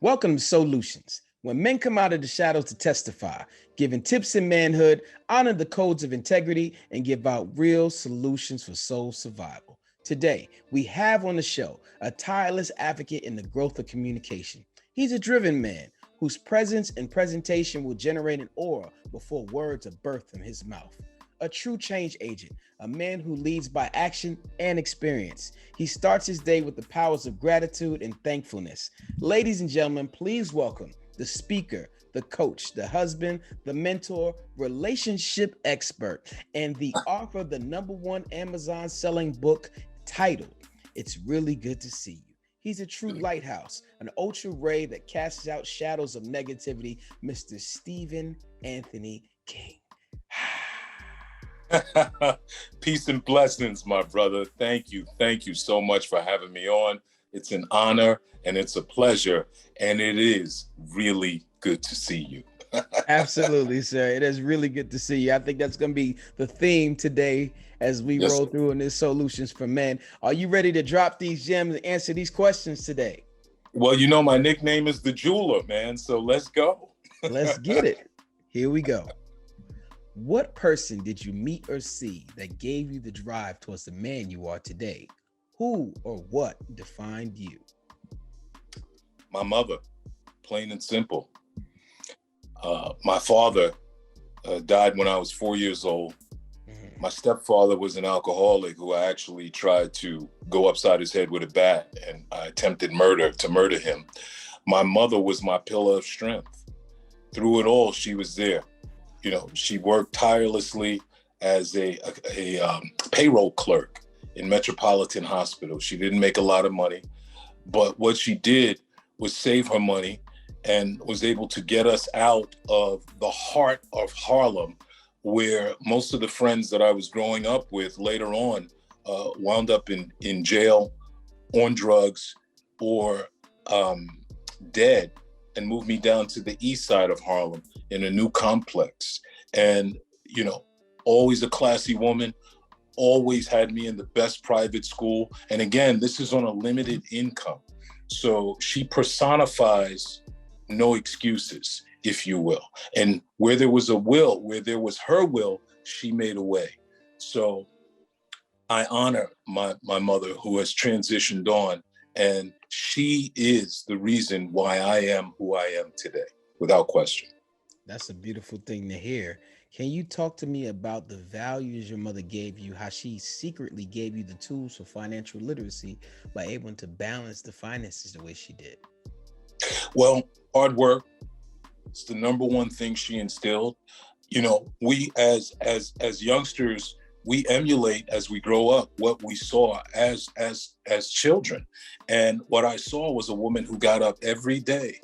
Welcome to SOULutions, when men come out of the shadows to testify, giving tips in manhood, honor the codes of integrity, and give out real solutions for soul survival. Today, we have on the show a tireless advocate in the growth of communication. He's a driven man whose presence and presentation will generate an aura before words are birthed from his mouth. A true change agent, a man who leads by action and experience. He starts his day with the powers of gratitude and thankfulness. Ladies and gentlemen, please welcome the speaker, the coach, the husband, the mentor, relationship expert, and the author of the #1 Amazon selling book titled, It's Really Good to See You. He's a true lighthouse, an ultra ray that casts out shadows of negativity, Mr. Stephen Anthony King. Peace and blessings, my brother. Thank you. Thank you so much for having me on. It's an honor and it's a pleasure. And it is really good to see you. Absolutely, sir. It is really good to see you. I think that's going to be the theme today as we roll through in this SOULutions for Men. Are you ready to drop these gems and answer these questions today? Well, you know, my nickname is the jeweler, man. So let's go. Let's get it. Here we go. What person did you meet or see that gave you the drive towards the man you are today? Who or what defined you? My mother, plain and simple. My father died when I was 4 years old. Mm-hmm. My stepfather was an alcoholic who I actually tried to go upside his head with a bat, and I attempted to murder him. My mother was my pillar of strength. Through it all, she was there. You know, she worked tirelessly as a payroll clerk in Metropolitan Hospital. She didn't make a lot of money, but what she did was save her money and was able to get us out of the heart of Harlem, where most of the friends that I was growing up with later on wound up in jail, on drugs, or dead, and moved me down to the east side of Harlem in a new complex. And, you know, always a classy woman, always had me in the best private school. And again, this is on a limited income. So she personifies no excuses, if you will. And where there was a will, where there was her will, she made a way. So I honor my mother, who has transitioned on, and she is the reason why I am who I am today, without question. That's a beautiful thing to hear. Can you talk to me about the values your mother gave you, how she secretly gave you the tools for financial literacy by able to balance the finances the way she did? Well, hard work is the #1 thing she instilled. You know, we as youngsters, we emulate as we grow up what we saw as children. And what I saw was a woman who got up every day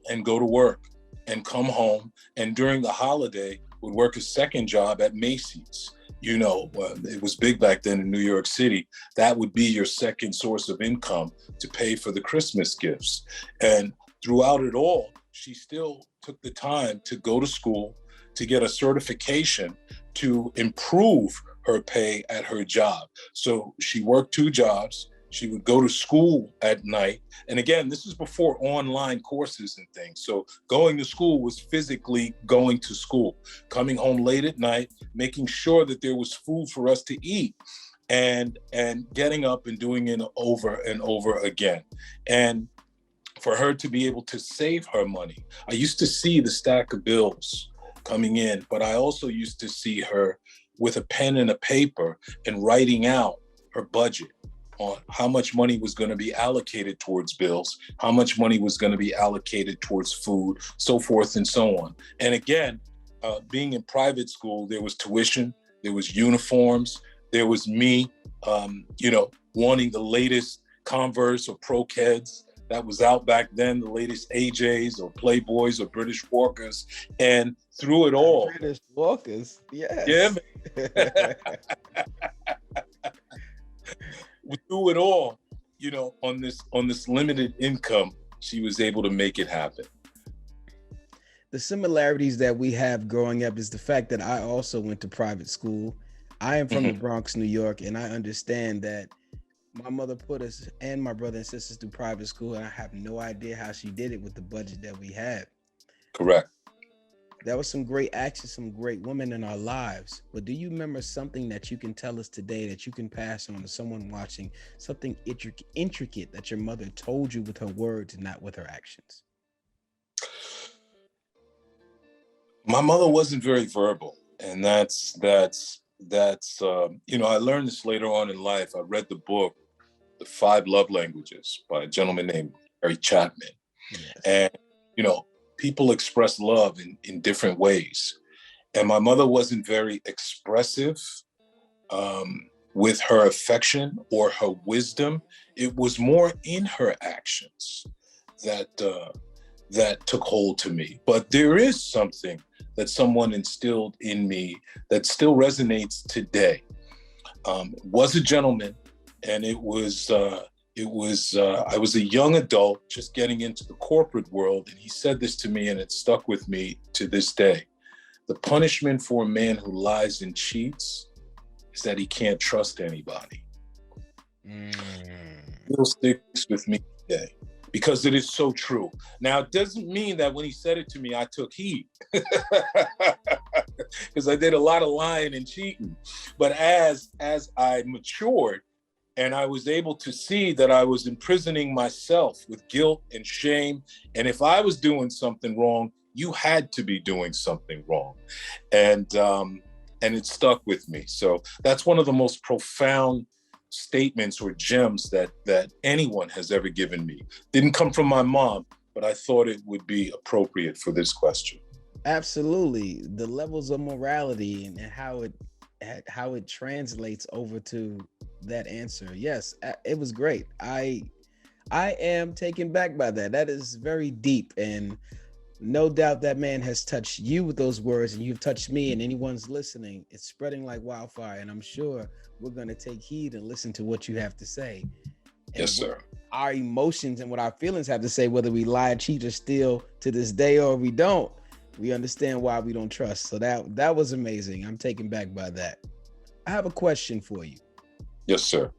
and go to work and come home, and during the holiday would work a second job at Macy's. You know, it was big back then in New York City. That would be your second source of income to pay for the Christmas gifts. And throughout it all, she still took the time to go to school, to get a certification, to improve her pay at her job. So she worked 2 jobs. She would go to school at night. And again, this is before online courses and things. So going to school was physically going to school, coming home late at night, making sure that there was food for us to eat, and getting up and doing it over and over again. And for her to be able to save her money, I used to see the stack of bills coming in, but I also used to see her with a pen and a paper and writing out her budget on how much money was going to be allocated towards bills, how much money was going to be allocated towards food, so forth and so on. And again, being in private school, there was tuition, there was uniforms, there was me, wanting the latest Converse or Pro Keds that was out back then, the latest AJs or Playboys or British Walkers. And through it all, British Walkers, yes. Yeah, through it all, you know, on this limited income, she was able to make it happen. The similarities that we have growing up is the fact that I also went to private school. I am from the Bronx, New York, and I understand that My mother put us and my brother and sisters through private school, and I have no idea how she did it with the budget that we had. Correct. There was some great action, some great women in our lives. But do you remember something that you can tell us today that you can pass on to someone watching, something intricate that your mother told you with her words and not with her actions? My mother wasn't very verbal, and I learned this later on in life. I read the book, The Five Love Languages, by a gentleman named Harry Chapman. Yes. And, people express love in different ways. And my mother wasn't very expressive with her affection or her wisdom. It was more in her actions that took hold to me. But there is something that someone instilled in me that still resonates today. Was a gentleman, and I was a young adult just getting into the corporate world, and he said this to me, and it stuck with me to this day. The punishment for a man who lies and cheats is that he can't trust anybody. It still sticks with me today because it is so true. Now, it doesn't mean that when he said it to me, I took heed, because I did a lot of lying and cheating. But as I matured, and I was able to see that I was imprisoning myself with guilt and shame. And if I was doing something wrong, you had to be doing something wrong. And it stuck with me. So that's one of the most profound statements or gems that anyone has ever given me. Didn't come from my mom, but I thought it would be appropriate for this question. Absolutely. The levels of morality and how it translates over to that answer. Yes, it was great. I am taken back by that. That is very deep, and no doubt that man has touched you with those words, and you've touched me, and anyone's listening, it's spreading like wildfire, and I'm sure we're going to take heed and listen to what you have to say. And yes, sir. Our emotions and what our feelings have to say, whether we lie, cheat, or steal to this day, or we don't, we understand why we don't trust. So that was amazing. I'm taken back by that. I have a question for you. Yes, sir.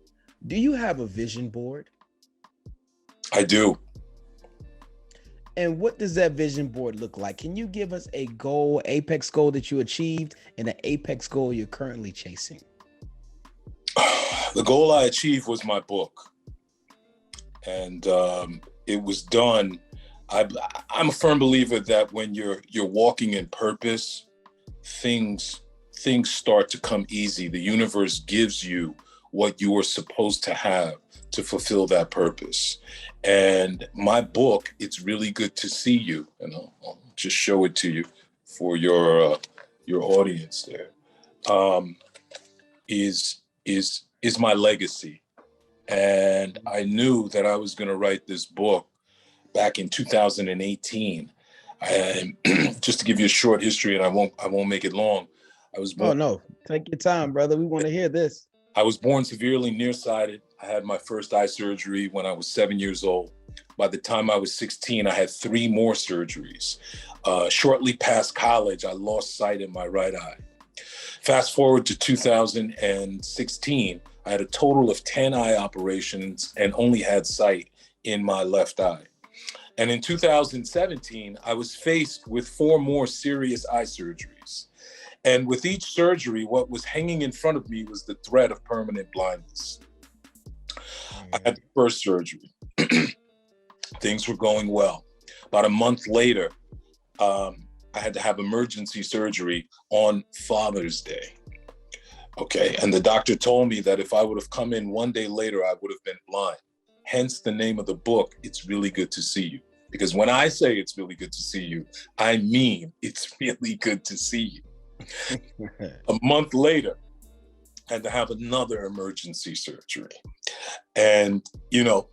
Do you have a vision board? I do. And what does that vision board look like? Can you give us a goal, apex goal that you achieved, and an apex goal you're currently chasing? The goal I achieved was my book. And it was done. I'm a firm believer that when you're walking in purpose, things start to come easy. The universe gives you what you are supposed to have to fulfill that purpose. And my book, It's Really Good to See You, and I'll just show it to you for your audience there, is my legacy. And I knew that I was going to write this book back in 2018. And just to give you a short history, and I won't make it long. I was born. Oh no, take your time, brother. We want to hear this. I was born severely nearsighted. I had my first eye surgery when I was 7 years old. By the time I was 16, I had 3 more surgeries. Shortly past college, I lost sight in my right eye. Fast forward to 2016, I had a total of 10 eye operations and only had sight in my left eye. And in 2017, I was faced with 4 more serious eye surgeries. And with each surgery, what was hanging in front of me was the threat of permanent blindness. I had the first surgery. Things were going well. About a month later, I had to have emergency surgery on Father's Day. Okay, and the doctor told me that if I would have come in one day later, I would have been blind. Hence the name of the book, It's Really Good to See You. Because when I say it's really good to see you, I mean it's really good to see you. A month later, I had to have another emergency surgery. And,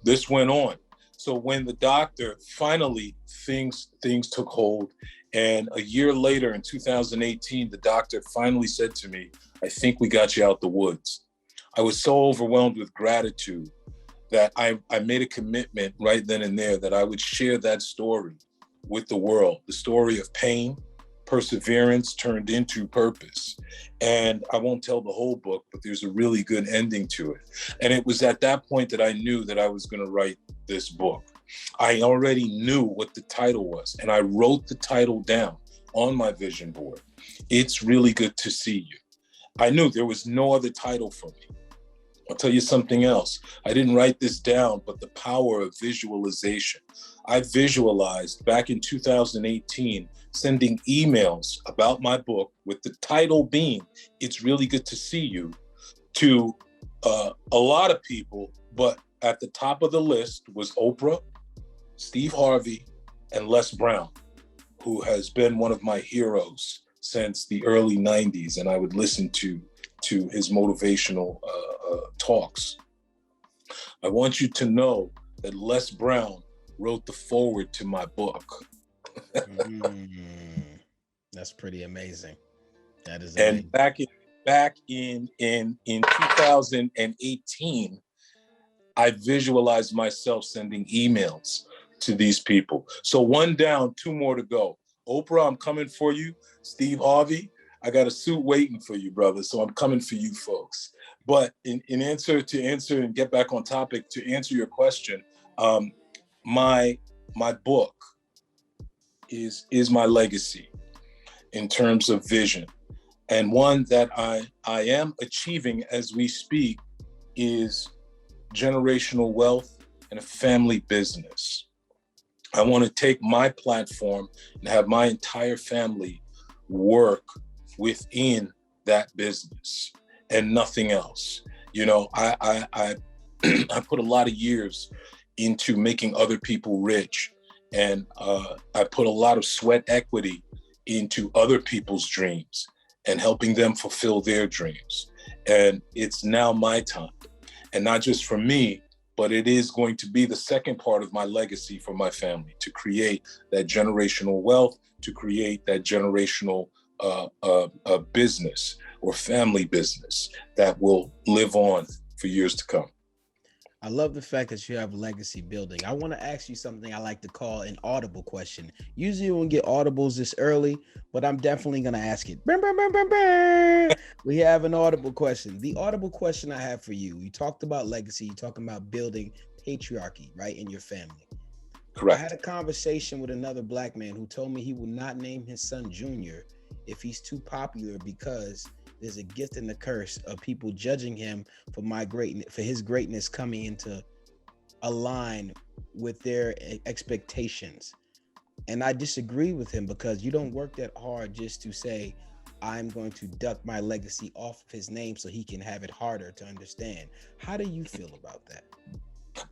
this went on. So when the doctor, finally, things took hold. And a year later, in 2018, the doctor finally said to me, I think we got you out the woods. I was so overwhelmed with gratitude that I made a commitment right then and there that I would share that story with the world, the story of pain, perseverance turned into purpose. And I won't tell the whole book, but there's a really good ending to it. And it was at that point that I knew that I was going to write this book. I already knew what the title was, and I wrote the title down on my vision board. It's really good to see you. I knew there was no other title for me. I'll tell you something else. I didn't write this down, but the power of visualization. I visualized back in 2018, sending emails about my book with the title being, It's Really Good to See You, to a lot of people, but at the top of the list was Oprah, Steve Harvey, and Les Brown, who has been one of my heroes since the early 90s. And I would listen to his motivational talks. I want you to know that Les Brown wrote the foreword to my book. That's pretty amazing. That is amazing. And back in 2018, I visualized myself sending emails to these people. So one down, two more to go. Oprah, I'm coming for you. Steve Harvey, I got a suit waiting for you, brother. So I'm coming for you folks. But in answer and get back on topic, to answer your question, my book is my legacy in terms of vision. And one that I am achieving as we speak is generational wealth and a family business. I want to take my platform and have my entire family work within that business and nothing else. You know, I I put a lot of years into making other people rich, and I put a lot of sweat equity into other people's dreams and helping them fulfill their dreams. And it's now my time, and not just for me, but it is going to be the second part of my legacy for my family, to create that generational wealth, to create that generational business or family business that will live on for years to come. I love the fact that you have legacy building. I want to ask you something I like to call an audible question. Usually we don't get audibles this early, but I'm definitely going to ask it. We have an audible question. The audible question I have for you, you talked about legacy, you're talking about building patriarchy, right, in your family. Correct. I had a conversation with another Black man who told me he will not name his son Junior if he's too popular, because there's a gift and a curse of people judging him for his greatness coming into align with their expectations. And I disagree with him, because you don't work that hard just to say, I'm going to duck my legacy off of his name so he can have it harder to understand. How do you feel about that?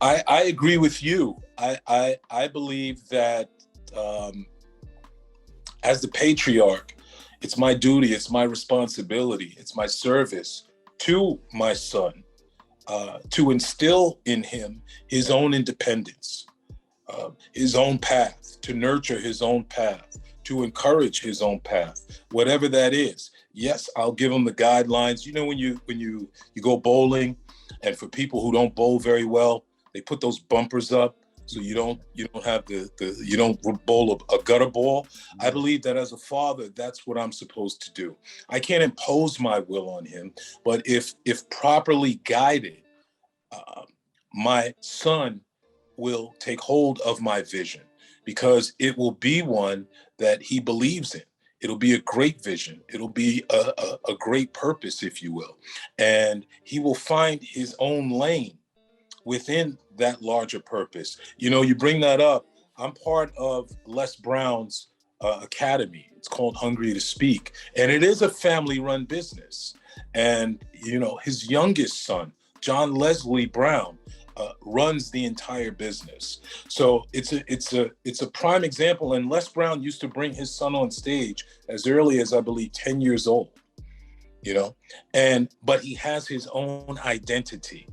I agree with you. I believe that as the patriarch, it's my duty, it's my responsibility, it's my service to my son to instill in him his own independence, his own path, to nurture his own path, to encourage his own path, whatever that is. Yes, I'll give him the guidelines. You know, when you go bowling, and for people who don't bowl very well, they put those bumpers up so you don't have you don't bowl a gutter ball. I believe that as a father, that's what I'm supposed to do. I can't impose my will on him, but if properly guided, my son will take hold of my vision, because it will be one that he believes in. It'll be a great vision. It'll be a great purpose, if you will. And he will find his own lane within that larger purpose. You know, you bring that up. I'm part of Les Brown's academy. It's called Hungry to Speak. And it is a family-run business. And, you know, his youngest son, John Leslie Brown, runs the entire business. So it's a prime example. And Les Brown used to bring his son on stage as early as, I believe, 10 years old, you know, but he has his own identity.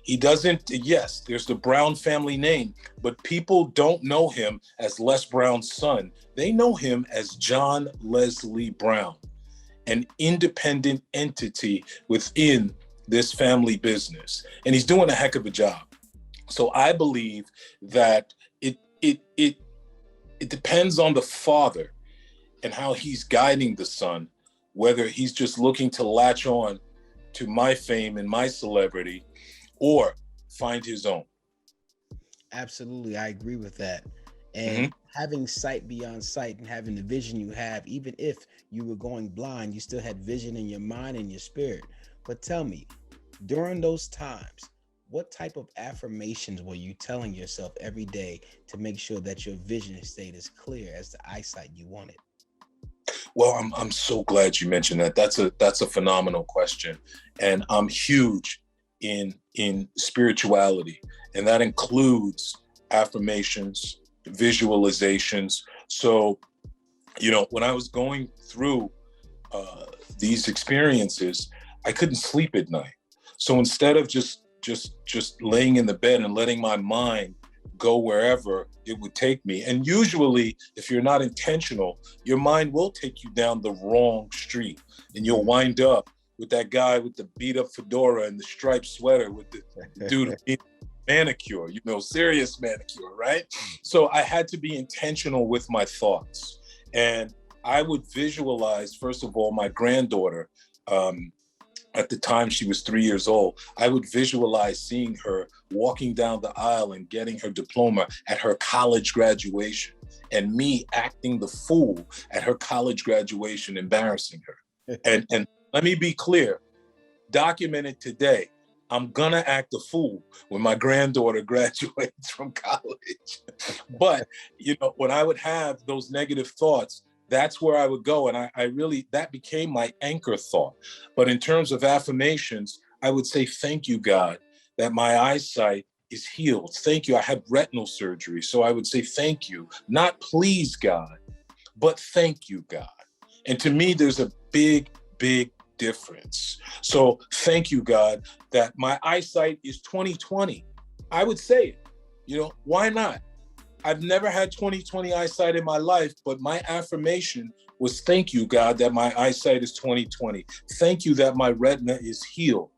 He doesn't, yes, there's the Brown family name, but people don't know him as Les Brown's son. They know him as John Leslie Brown, an independent entity within this family business. And he's doing a heck of a job. So I believe that it depends on the father and how he's guiding the son, whether he's just looking to latch on to my fame and my celebrity or find his own. Absolutely, I agree with that. And having sight beyond sight and having the vision you have, even if you were going blind, you still had vision in your mind and your spirit. But tell me, during those times, what type of affirmations were you telling yourself every day to make sure that your vision stayed as clear as the eyesight you wanted? Well, I'm so glad you mentioned that. That's a phenomenal question, and I'm huge in spirituality, and that includes affirmations, visualizations. So, when I was going through these experiences, I couldn't sleep at night. So instead of just laying in the bed and letting my mind go wherever it would take me, and usually if you're not intentional, your mind will take you down the wrong street, and you'll wind up with that guy with the beat up fedora and the striped sweater with the dude who needs manicure, serious manicure, right? So I had to be intentional with my thoughts, and I would visualize, first of all, my granddaughter. At the time she was 3 years old, I would visualize seeing her walking down the aisle and getting her diploma at her college graduation, and me acting the fool at her college graduation, embarrassing her. And let me be clear, documented today, I'm gonna act a fool when my granddaughter graduates from college. But, when I would have those negative thoughts, that's where I would go. And I really, that became my anchor thought. But in terms of affirmations, I would say, thank you, God, that my eyesight is healed. Thank you. I had retinal surgery. So I would say, thank you, not please God, but thank you, God. And to me, there's a big, big difference. So thank you, God, that my eyesight is 20/20. I would say it, why not? I've never had 20/20 eyesight in my life, but my affirmation was, thank you, God, that my eyesight is 20/20. Thank you that my retina is healed.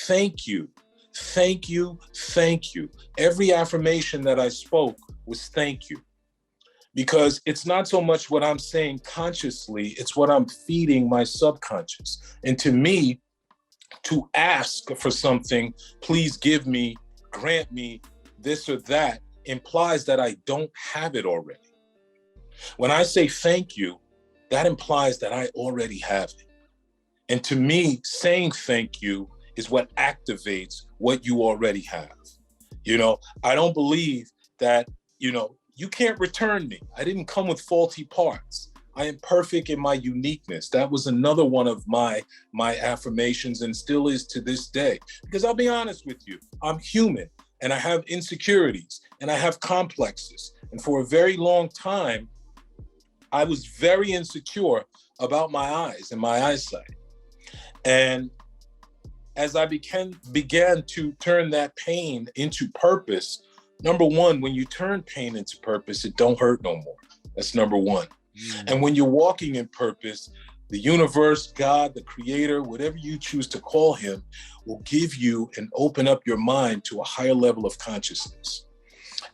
Thank you, thank you, thank you. Every affirmation that I spoke was thank you, because it's not so much what I'm saying consciously, it's what I'm feeding my subconscious. And to me, to ask for something, please give me, grant me this or that, implies that I don't have it already. When I say thank you, that implies that I already have it. And to me, saying thank you is what activates what you already have. I don't believe that, you can't return me. I didn't come with faulty parts. I am perfect in my uniqueness. That was another one of my affirmations, and still is to this day. Because I'll be honest with you, I'm human. And I have insecurities and I have complexes. And for a very long time, I was very insecure about my eyes and my eyesight. And as I began to turn that pain into purpose, number one, when you turn pain into purpose, it don't hurt no more. That's number one. And when you're walking in purpose, the universe, God, the creator, whatever you choose to call him, will give you and open up your mind to a higher level of consciousness.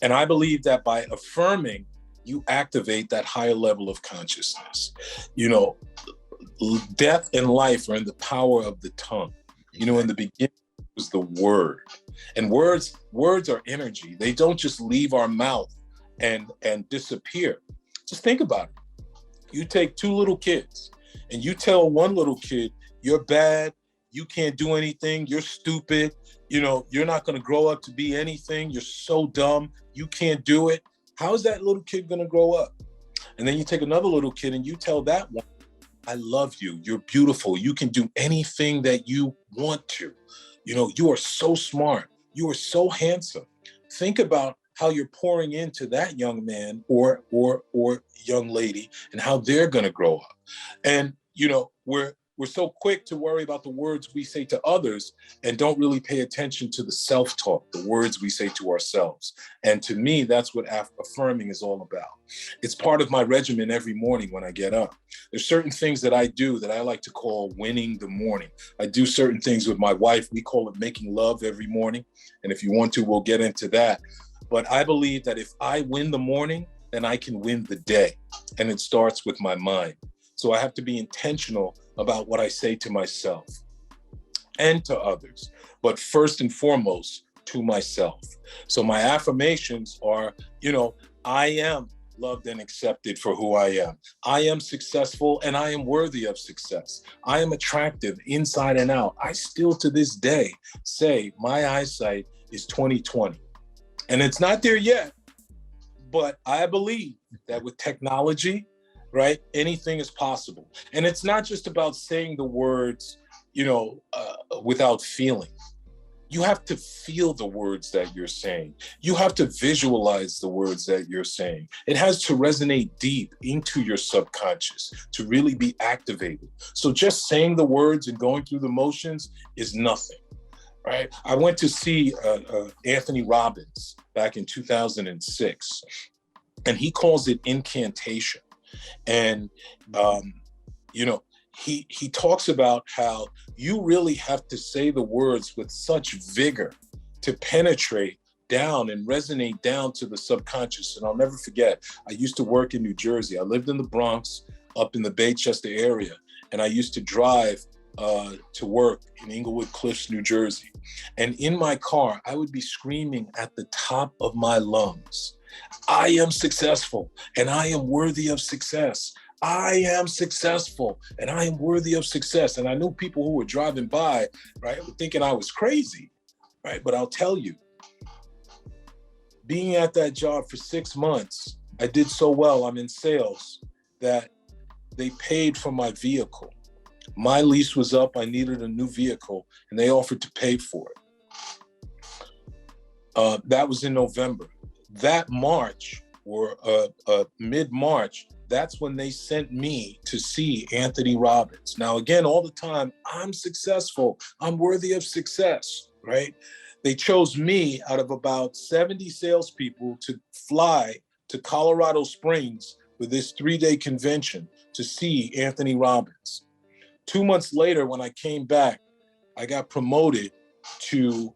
And I believe that by affirming, you activate that higher level of consciousness. Death and life are in the power of the tongue. In the beginning was the word. And words are energy. They don't just leave our mouth and disappear. Just think about it. You take two little kids, and you tell one little kid, you're bad, you can't do anything, you're stupid, you're not going to grow up to be anything, you're so dumb, you can't do it. How is that little kid going to grow up? And then you take another little kid and you tell that one, I love you, you're beautiful, you can do anything that you want to. You are so smart, you are so handsome. Think about how you're pouring into that young man or young lady and how they're going to grow up. And, we're so quick to worry about the words we say to others and don't really pay attention to the self-talk, the words we say to ourselves. And to me, that's what affirming is all about. It's part of my regimen every morning when I get up. There's certain things that I do that I like to call winning the morning. I do certain things with my wife. We call it making love every morning. And if you want to, we'll get into that. But I believe that if I win the morning, then I can win the day. And it starts with my mind. So I have to be intentional about what I say to myself and to others, but first and foremost, to myself. So my affirmations are, I am loved and accepted for who I am. I am successful and I am worthy of success. I am attractive inside and out. I still to this day say my eyesight is 20/20. And it's not there yet, but I believe that with technology, right, anything is possible. And it's not just about saying the words, without feeling. You have to feel the words that you're saying. You have to visualize the words that you're saying. It has to resonate deep into your subconscious to really be activated. So just saying the words and going through the motions is nothing, right? I went to see Anthony Robbins back in 2006, and he calls it incantation. And, he talks about how you really have to say the words with such vigor to penetrate down and resonate down to the subconscious. And I'll never forget, I used to work in New Jersey. I lived in the Bronx, up in the Baychester area, and I used to drive to work in Englewood Cliffs, New Jersey. And in my car, I would be screaming at the top of my lungs, I am successful and I am worthy of success. I am successful and I am worthy of success. And I knew people who were driving by, right, were thinking I was crazy, right? But I'll tell you, being at that job for 6 months, I did so well, I'm in sales, that they paid for my vehicle. My lease was up, I needed a new vehicle, and they offered to pay for it. That was in November. That March, or mid-March, that's when they sent me to see Anthony Robbins. Now, again, all the time, I'm successful. I'm worthy of success, right? They chose me out of about 70 salespeople to fly to Colorado Springs for this 3-day convention to see Anthony Robbins. 2 months later, when I came back, I got promoted to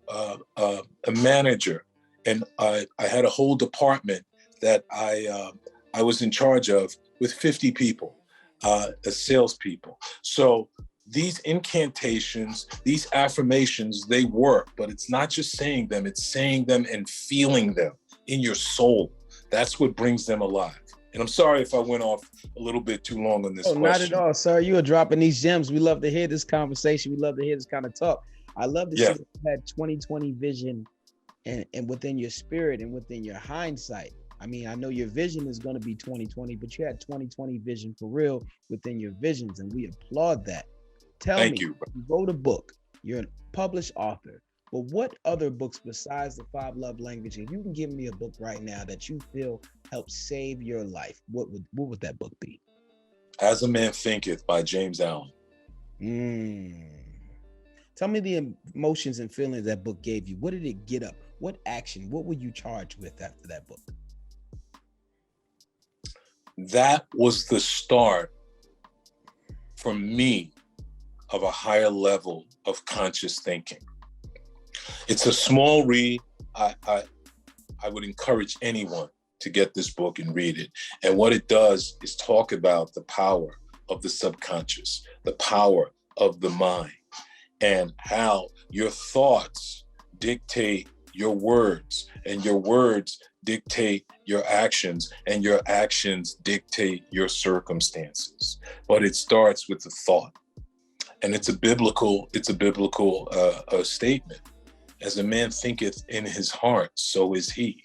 a manager, and I had a whole department that I was in charge of with 50 people, as salespeople. So these incantations, these affirmations, they work, but it's not just saying them, it's saying them and feeling them in your soul. That's what brings them alive. And I'm sorry if I went off a little bit too long on this question. Not at all, sir. You are dropping these gems. We love to hear this conversation. We love to hear this kind of talk. I love to see that you had 20/20 vision and within your spirit and within your hindsight. I mean, I know your vision is going to be 20/20, but you had 20/20 vision for real within your visions, and we applaud that. Thank you. You wrote a book. You're a published author. But what other books besides the 5 love languages, if you can give me a book right now that you feel helped save your life, what would that book be? As a Man Thinketh by James Allen. Tell me the emotions and feelings that book gave you. What did it get up? What action? What were you charged with after that book? That was the start for me of a higher level of conscious thinking. It's a small read. I would encourage anyone to get this book and read it. And what it does is talk about the power of the subconscious, the power of the mind, and how your thoughts dictate your words, and your words dictate your actions, and your actions dictate your circumstances. But it starts with the thought. And it's a biblical statement. As a man thinketh in his heart, so is he,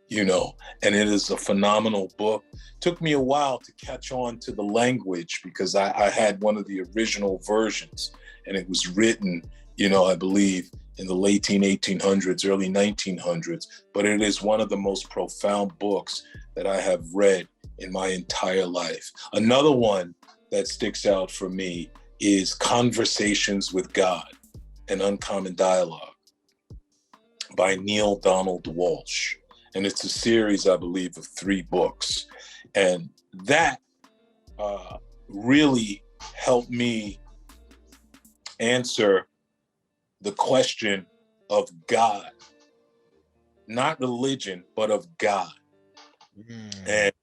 and it is a phenomenal book. Took me a while to catch on to the language because I had one of the original versions, and it was written, I believe in the late 1800s, early 1900s, but it is one of the most profound books that I have read in my entire life. Another one that sticks out for me is Conversations with God, an Uncommon Dialogue by Neil Donald Walsh. And it's a series, I believe, of 3 books. And that really helped me answer the question of God, not religion, but of God. And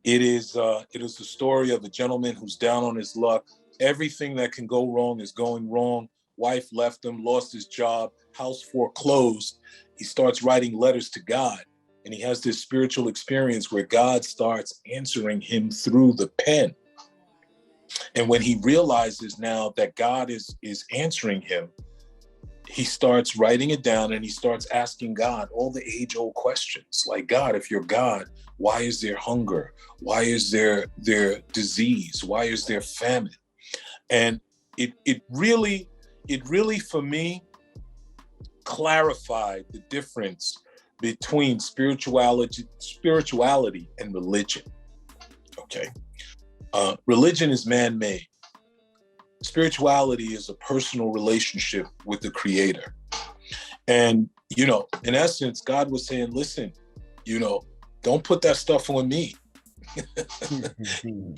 it is the story of a gentleman who's down on his luck. Everything that can go wrong is going wrong. Wife left him, lost his job, house foreclosed. He starts writing letters to God, and he has this spiritual experience where God starts answering him through the pen. And when he realizes now that God is answering him, he starts writing it down, and he starts asking God all the age-old questions. Like, God, if you're God, why is there hunger? Why is there disease? Why is there famine? And it really for me clarified the difference between spirituality and religion. Okay. Religion is man-made. Spirituality is a personal relationship with the Creator. And, in essence, God was saying, listen, don't put that stuff on me.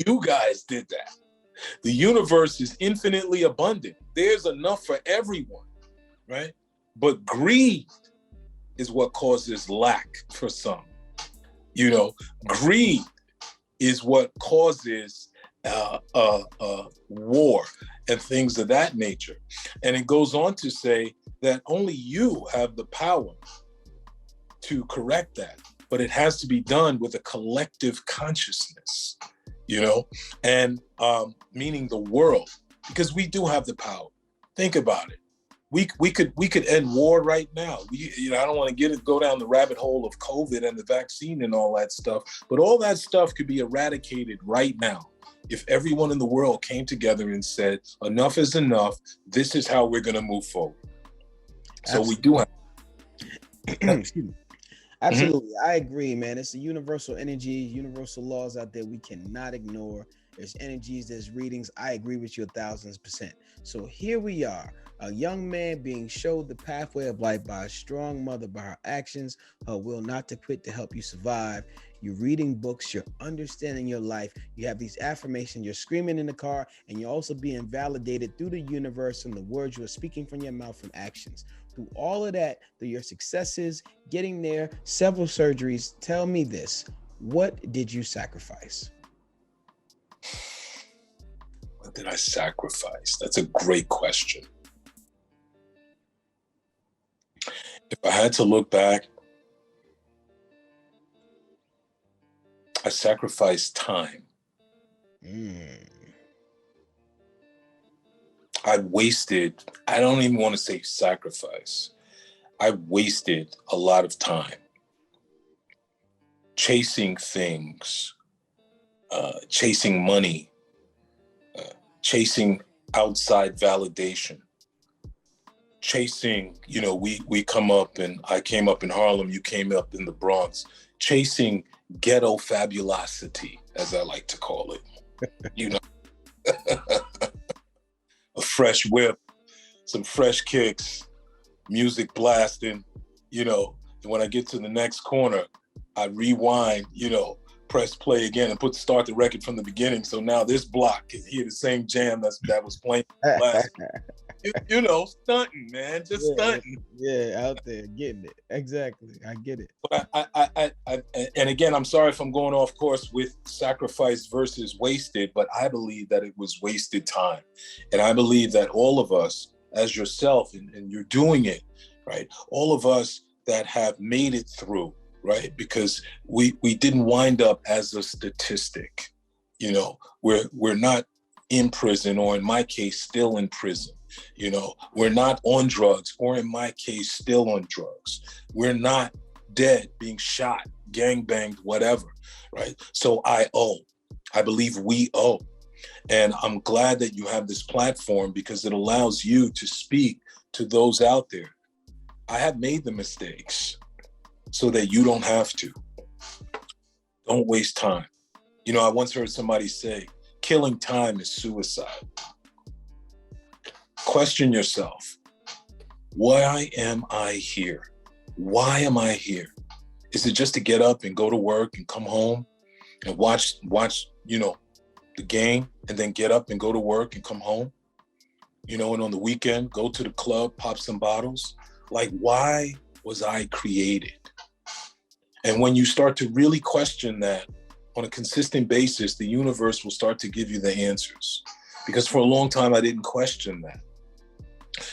You guys did that. The universe is infinitely abundant. There's enough for everyone, right? But greed is what causes lack for some. Greed is what causes war and things of that nature. And it goes on to say that only you have the power to correct that, but it has to be done with a collective consciousness, and meaning the world, because we do have the power. Think about it. We could end war right now. I don't want to go down the rabbit hole of COVID and the vaccine and all that stuff, but all that stuff could be eradicated right now if everyone in the world came together and said, enough is enough. This is how we're going to move forward. So we do have. Absolutely. I agree, man. It's a universal energy, universal laws out there we cannot ignore. There's energies, there's readings. I agree with you 1,000%. So here we are, a young man being showed the pathway of life by a strong mother, by her actions, her will not to quit to help you survive. You're reading books, you're understanding your life. You have these affirmations, you're screaming in the car, and you're also being validated through the universe and the words you are speaking from your mouth from actions. Through all of that, through your successes, getting there, several surgeries, tell me this, what did you sacrifice? What did I sacrifice? That's a great question. If I had to look back, I sacrificed time. I don't even want to say sacrifice. I wasted a lot of time chasing things, chasing money, chasing outside validation, chasing, we come up, and I came up in Harlem, you came up in the Bronx, chasing ghetto fabulosity, as I like to call it. A fresh whip, some fresh kicks, music blasting, and when I get to the next corner, I rewind, press play again and start the record from the beginning. So now this block can hear the same jam that was playing last stunting, man, just stunting. Yeah, out there getting it. Exactly. I get it. But I and again, I'm sorry if I'm going off course with sacrifice versus wasted, but I believe that it was wasted time. And I believe that all of us, as yourself, and you're doing it, right? All of us that have made it through, right? Because we didn't wind up as a statistic. We're not in prison, or in my case, still in prison. We're not on drugs, or in my case, still on drugs. We're not dead, being shot, gangbanged, whatever, right? So I believe we owe. And I'm glad that you have this platform, because it allows you to speak to those out there. I have made the mistakes so that you don't have to. Don't waste time. I once heard somebody say, killing time is suicide. Question yourself. Why am I here? Why am I here? Is it just to get up and go to work and come home and watch, the game, and then get up and go to work and come home? And on the weekend, go to the club, pop some bottles? Like, why was I created? And when you start to really question that on a consistent basis, the universe will start to give you the answers. Because for a long time, I didn't question that.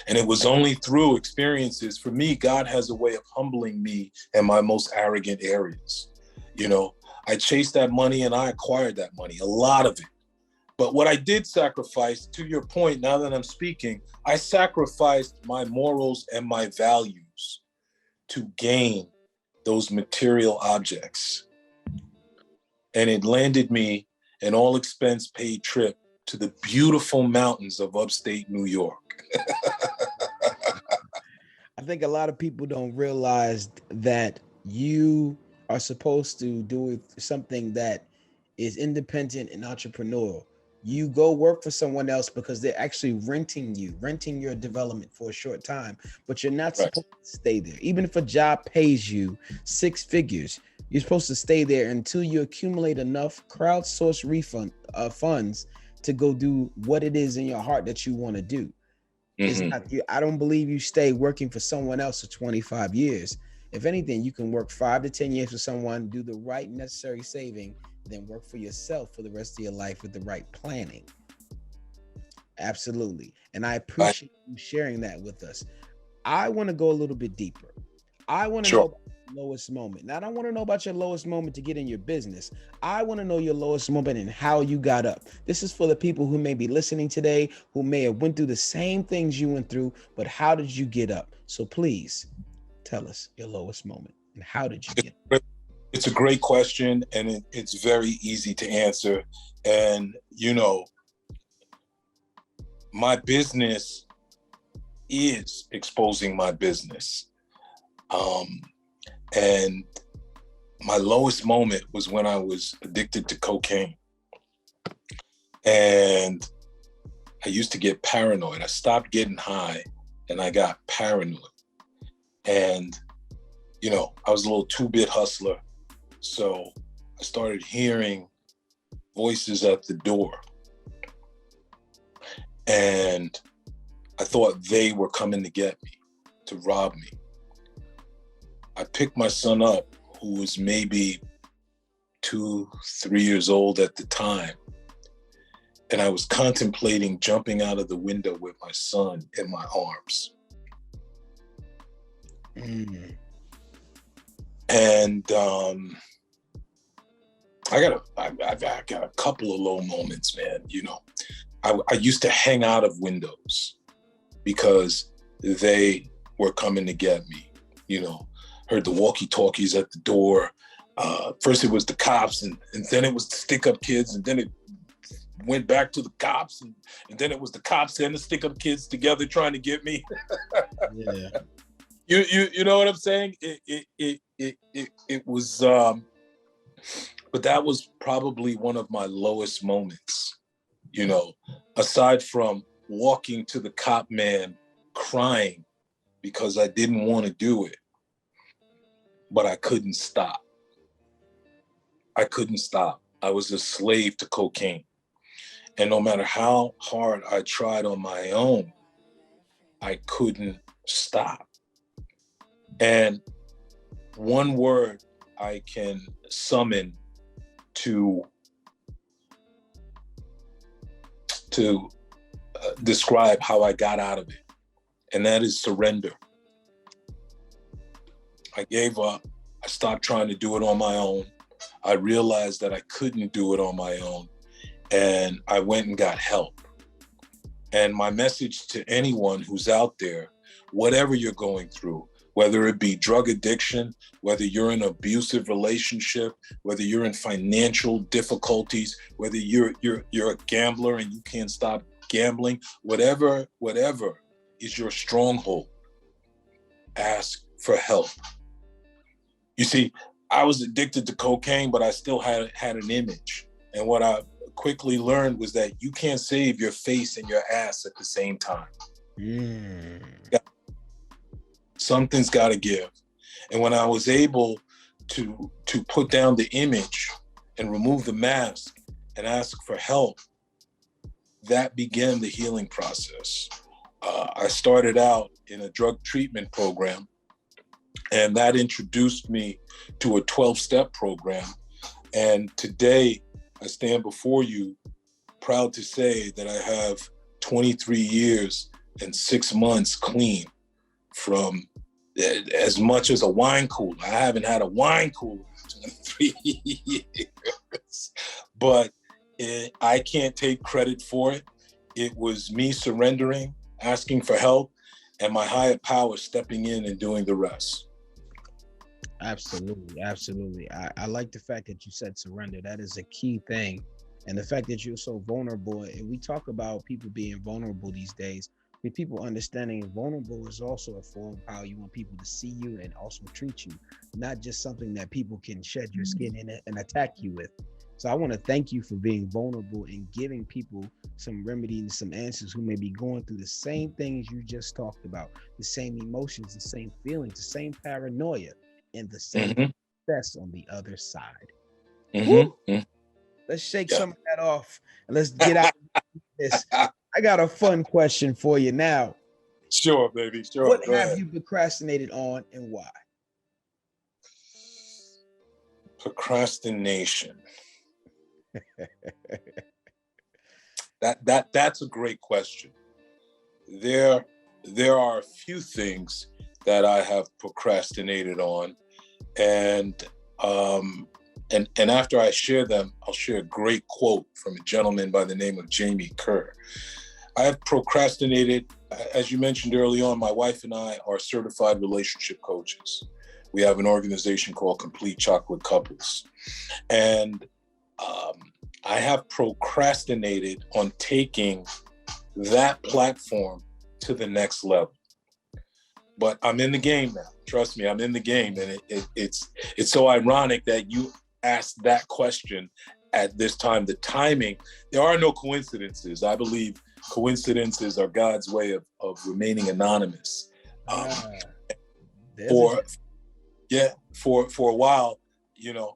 And it was only through experiences. For me, God has a way of humbling me in my most arrogant areas. You know, I chased that money and I acquired that money, a lot of it. But what I did sacrifice, to your point, now that I'm speaking, I sacrificed my morals and my values to gain those material objects. And it landed me an all expense paid trip to the beautiful mountains of upstate New York. I think a lot of people don't realize that you are supposed to do something that is independent and entrepreneurial. You go work for someone else because they're actually renting your development for a short time, but you're not Right. supposed to stay there. Even if a job pays you six figures, you're supposed to stay there until you accumulate enough crowdsource funds to go do what it is in your heart that you want to do. It's not you. I don't believe you stay working for someone else for 25 years. If anything, you can work 5 to 10 years for someone, do the right necessary saving, then work for yourself for the rest of your life with the right planning. Absolutely. And I appreciate you sharing that with us. I want to go a little bit deeper. I want to know about your lowest moment. Now, I don't want to know about your lowest moment to get in your business. I want to know your lowest moment and how you got up. This is for the people who may be listening today, who may have went through the same things you went through, but how did you get up? So please tell us your lowest moment and how did you get up? It's a great question, and it's very easy to answer. And, you know, my business is exposing my business. And my lowest moment was when I was addicted to cocaine. And I used to get paranoid. I stopped getting high and I got paranoid. And, you know, I was a little 2-bit hustler. So I started hearing voices at the door. And I thought they were coming to get me, to rob me. I picked my son up, who was maybe 2, 3 years old at the time. And I was contemplating jumping out of the window with my son in my arms. And I've got a couple of low moments, man. You know, I used to hang out of windows because they were coming to get me. You know, heard the walkie-talkies at the door. First it was the cops, and then it was the stick-up kids, and then it went back to the cops, and then it was the cops and the stick-up kids together trying to get me. Yeah. You know what I'm saying? It was, but that was probably one of my lowest moments. You know, aside from walking to the cop man crying because I didn't want to do it, but I couldn't stop. I couldn't stop. I was a slave to cocaine. And no matter how hard I tried on my own, I couldn't stop. And one word I can summon to describe how I got out of it, and that is surrender. I gave up. I stopped trying to do it on my own. I realized that I couldn't do it on my own, and I went and got help. And my message to anyone who's out there, whatever you're going through, whether it be drug addiction, whether you're in an abusive relationship, whether you're in financial difficulties, whether you're a gambler and you can't stop gambling, whatever is your stronghold, ask for help. You see, I was addicted to cocaine, but I still had an image. And what I quickly learned was that you can't save your face and your ass at the same time. Something's got to give. And when I was able to put down the image and remove the mask and ask for help, that began the healing process. I started out in a drug treatment program, And that introduced me to a 12-step program. And today I stand before you proud to say that I have 23 years and 6 months clean from as much as a wine cooler. I haven't had a wine cooler in 23 years, but I can't take credit for it. It was me surrendering, asking for help, and my higher power stepping in and doing the rest. Absolutely, absolutely. I like the fact that you said surrender. That is a key thing. And the fact that you're so vulnerable, and we talk about people being vulnerable these days, with people understanding vulnerable is also a form of how you want people to see you and also treat you, not just something that people can shed your skin in and attack you with. So I want to thank you for being vulnerable and giving people some remedy and some answers who may be going through the same things you just talked about, the same emotions, the same feelings, the same paranoia, and the same success on the other side. Let's shake some of that off and let's get out of this. I got a fun question for you now. Sure, baby. Sure. What have you procrastinated on and why? Procrastination. That's a great question. There are a few things that I have procrastinated on, and after I share them, I'll share a great quote from a gentleman by the name of Jamie Kerr. I have procrastinated, as you mentioned early on. My wife and I are certified relationship coaches. We have an organization called Complete Chocolate Couples, and I have procrastinated on taking that platform to the next level. But I'm in the game now. Trust me, I'm in the game, and it's so ironic that you asked that question at this time. The timing, there are no coincidences. I believe coincidences are God's way of remaining anonymous. For a while,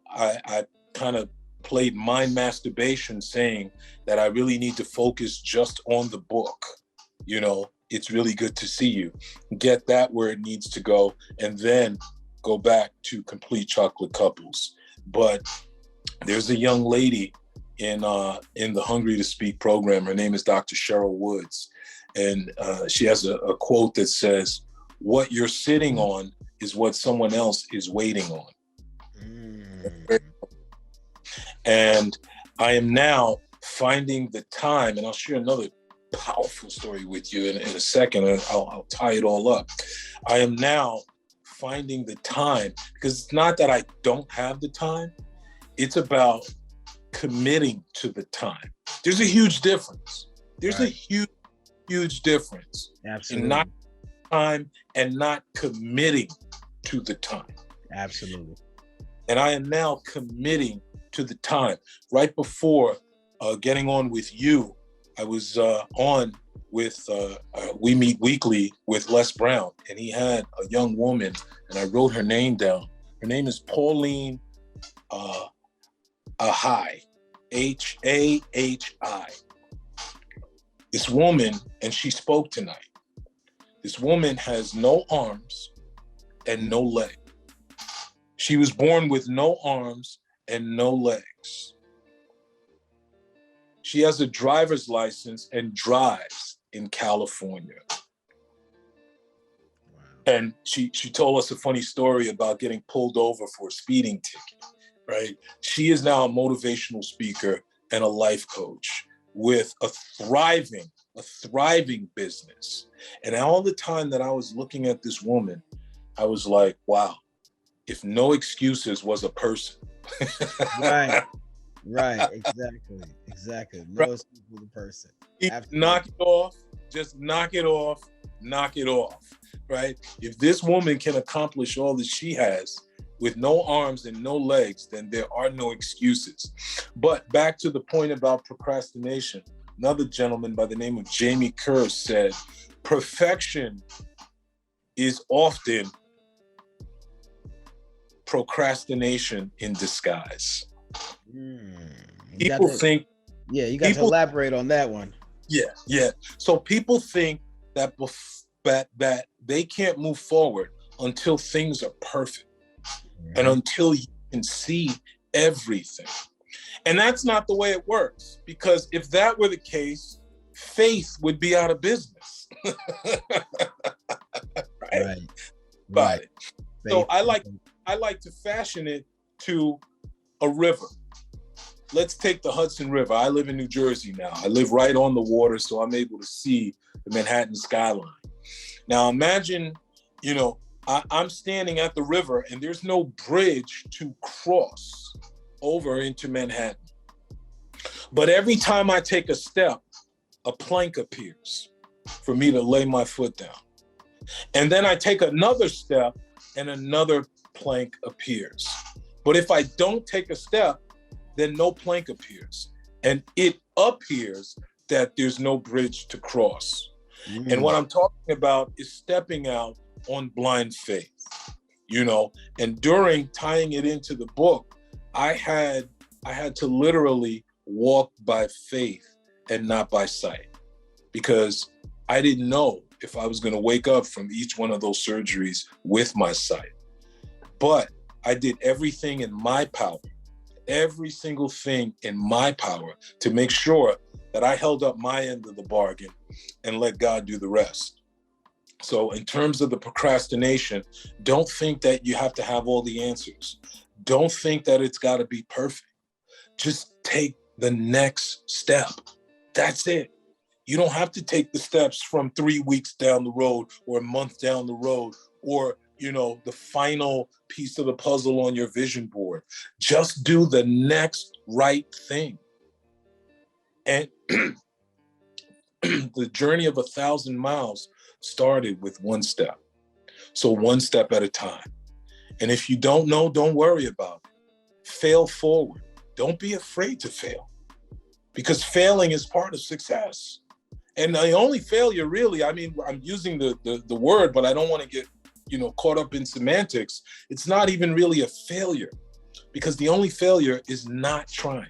I kind of played mind masturbation, saying that I really need to focus just on the book. It's really good to see you. Get that where it needs to go, and then go back to Complete Chocolate Couples. But there's a young lady in the Hungry to Speak program. Her name is Dr. Cheryl Woods, and she has a quote that says, "What you're sitting on is what someone else is waiting on." And I am now finding the time, and I'll share another powerful story with you in a second, and I'll tie it all up. I am now finding the time, because it's not that I don't have the time, it's about committing to the time. There's a huge difference. There's a huge difference. Absolutely. In not time and not committing to the time. Absolutely. And I am now committing to the time. Right before getting on with you, I was on with We Meet Weekly with Les Brown, and he had a young woman, and I wrote her name down. Her name is Pauline Ahi, Hahi. This woman, and she spoke tonight. This woman has no arms and no legs. She was born with no arms and no legs. She has a driver's license and drives in California. Wow. And she told us a funny story about getting pulled over for a speeding ticket, right? She is now a motivational speaker and a life coach with a thriving business. And all the time that I was looking at this woman, I was like, wow, if No Excuses was a person. Right, exactly. No excuse for the person. Knock it off, just knock it off, right? If this woman can accomplish all that she has with no arms and no legs, then there are no excuses. But back to the point about procrastination, another gentleman by the name of Jamie Kerr said, perfection is often procrastination in disguise. People think... Yeah, you got to elaborate on that one. Yeah. So people think that they can't move forward until things are perfect and until you can see everything. And that's not the way it works, because if that were the case, faith would be out of business. Right? Right. So I like to fashion it to a river. Let's take the Hudson River. I live in New Jersey now. I live right on the water, so I'm able to see the Manhattan skyline. Now imagine, I'm standing at the river and there's no bridge to cross over into Manhattan. But every time I take a step, a plank appears for me to lay my foot down. And then I take another step and another plank appears. But if I don't take a step, then no plank appears. And it appears that there's no bridge to cross. And what I'm talking about is stepping out on blind faith, and during tying it into the book, I had to literally walk by faith and not by sight, because I didn't know if I was going to wake up from each one of those surgeries with my sight. But I did everything in my power, every single thing in my power, to make sure that I held up my end of the bargain and let God do the rest. So in terms of the procrastination, don't think that you have to have all the answers. Don't think that it's got to be perfect. Just take the next step. That's it. You don't have to take the steps from 3 weeks down the road or a month down the road, or the final piece of the puzzle on your vision board. Just do the next right thing. And the journey of 1,000 miles started with one step. So one step at a time. And if you don't know, don't worry about it. Fail forward. Don't be afraid to fail, because failing is part of success. And the only failure really, I'm using the word, but I don't want to get caught up in semantics. It's not even really a failure, because the only failure is not trying.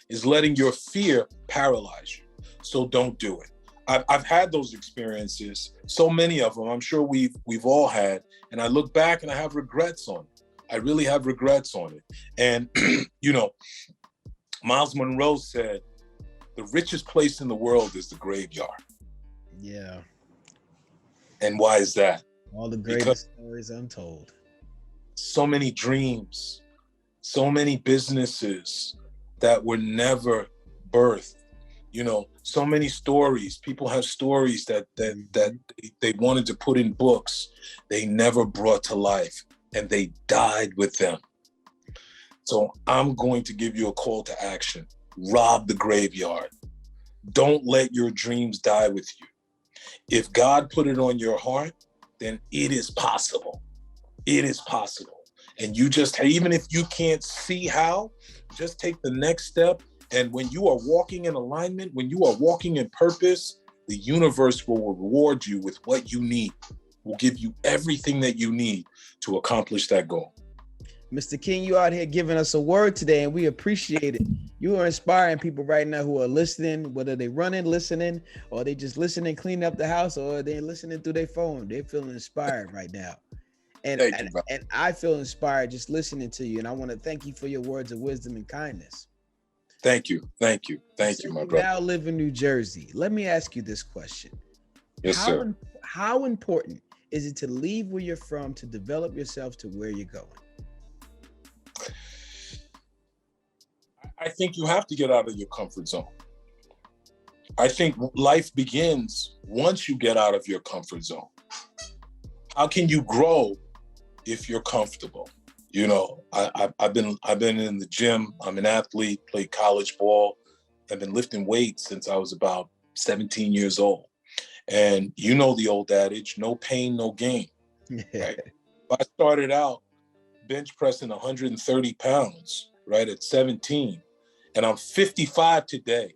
Is letting your fear paralyze you. So don't do it. I've had those experiences, so many of them. I'm sure we've all had, and I look back and I have regrets on it. I really have regrets on it. And Miles Monroe said, the richest place in the world is the graveyard. Yeah. And why is that? All the greatest stories untold. So many dreams, so many businesses that were never birthed. So many stories. People have stories that they wanted to put in books. They never brought to life, and they died with them. So I'm going to give you a call to action. Rob the graveyard. Don't let your dreams die with you. If God put it on your heart, then it is possible. It is possible. And you just, even if you can't see how, just take the next step. And when you are walking in alignment, when you are walking in purpose, the universe will reward you with what you need, will give you everything that you need to accomplish that goal. Mr. King, you out here giving us a word today, and we appreciate it. You are inspiring people right now who are listening, whether they running, listening, or they just listening, cleaning up the house, or they're listening through their phone. They're feeling inspired right now. And I feel inspired just listening to you. And I want to thank you for your words of wisdom and kindness. Thank you. Thank you. Thank you, my brother. Now live in New Jersey. Let me ask you this question. Yes, sir. How important is it to leave where you're from to develop yourself to where you're going? I think you have to get out of your comfort zone. I think life begins once you get out of your comfort zone. How can you grow if you're comfortable? I've been in the gym. I'm an athlete, played college ball. I've been lifting weights since I was about 17 years old. And the old adage, no pain, no gain. Right? I started out bench pressing 130 pounds, right, at 17. And I'm 55 today.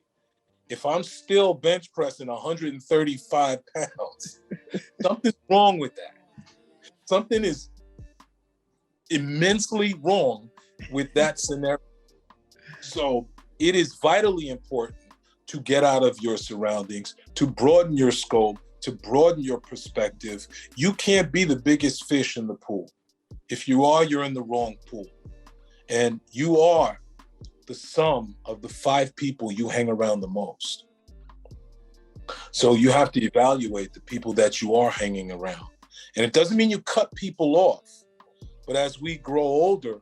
If I'm still bench pressing 135 pounds, something's wrong with that. Something is immensely wrong with that scenario. So it is vitally important to get out of your surroundings, to broaden your scope, to broaden your perspective. You can't be the biggest fish in the pool. If you are, you're in the wrong pool. And you are the sum of the 5 people you hang around the most. So you have to evaluate the people that you are hanging around. And it doesn't mean you cut people off, but as we grow older,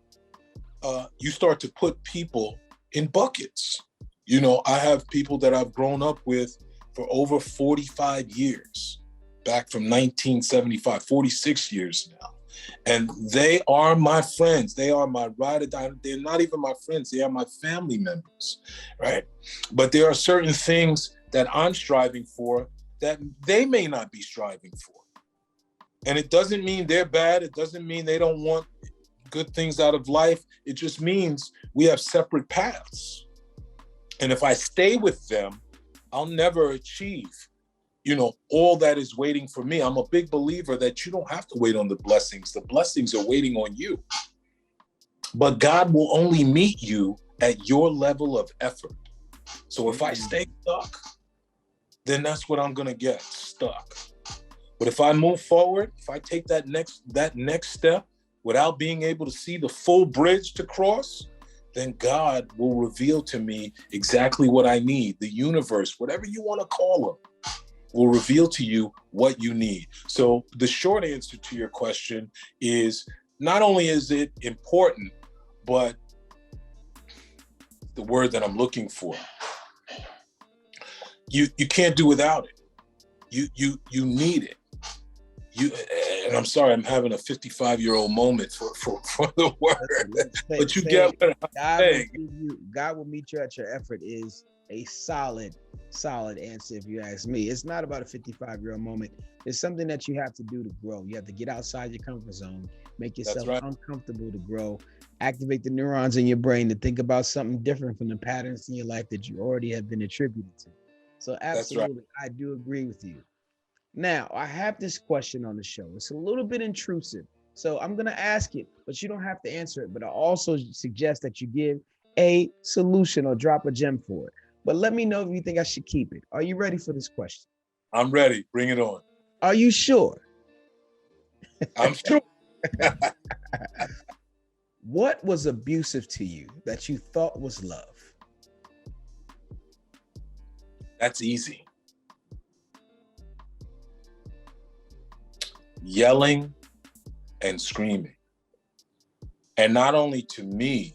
you start to put people in buckets. You know, I have people that I've grown up with for over 45 years, back from 1975, 46 years now. And they are my friends. They are my ride or die. They're not even my friends. They are my family members, right? But there are certain things that I'm striving for that they may not be striving for. And it doesn't mean they're bad. It doesn't mean they don't want good things out of life. It just means we have separate paths. And if I stay with them, I'll never achieve, you know, all that is waiting for me. I'm a big believer that you don't have to wait on the blessings. The blessings are waiting on you. But God will only meet you at your level of effort. So if I stay stuck, then that's what I'm going to get, stuck. But if I move forward, if I take that next step without being able to see the full bridge to cross, then God will reveal to me exactly what I need. The universe, whatever you want to call them, will reveal to you what you need. So the short answer to your question is, not only is it important, but the word that I'm looking for, you can't do without it. You need it. And I'm sorry, I'm having a 55-year-old moment for the word, but you get what I'm saying. God will meet you at your effort is a solid answer if you ask me. It's not about a 55-year-old moment. It's something that you have to do to grow. You have to get outside your comfort zone, make yourself uncomfortable to grow, activate the neurons in your brain to think about something different from the patterns in your life that you already have been attributed to. So absolutely, I do agree with you. Now, I have this question on the show. It's a little bit intrusive, so I'm going to ask it, but you don't have to answer it. But I also suggest that you give a solution or drop a gem for it. But let me know if you think I should keep it. Are you ready for this question? I'm ready. Bring it on. Are you sure? I'm sure. What was abusive to you that you thought was love? That's easy. Yelling and screaming. And not only to me,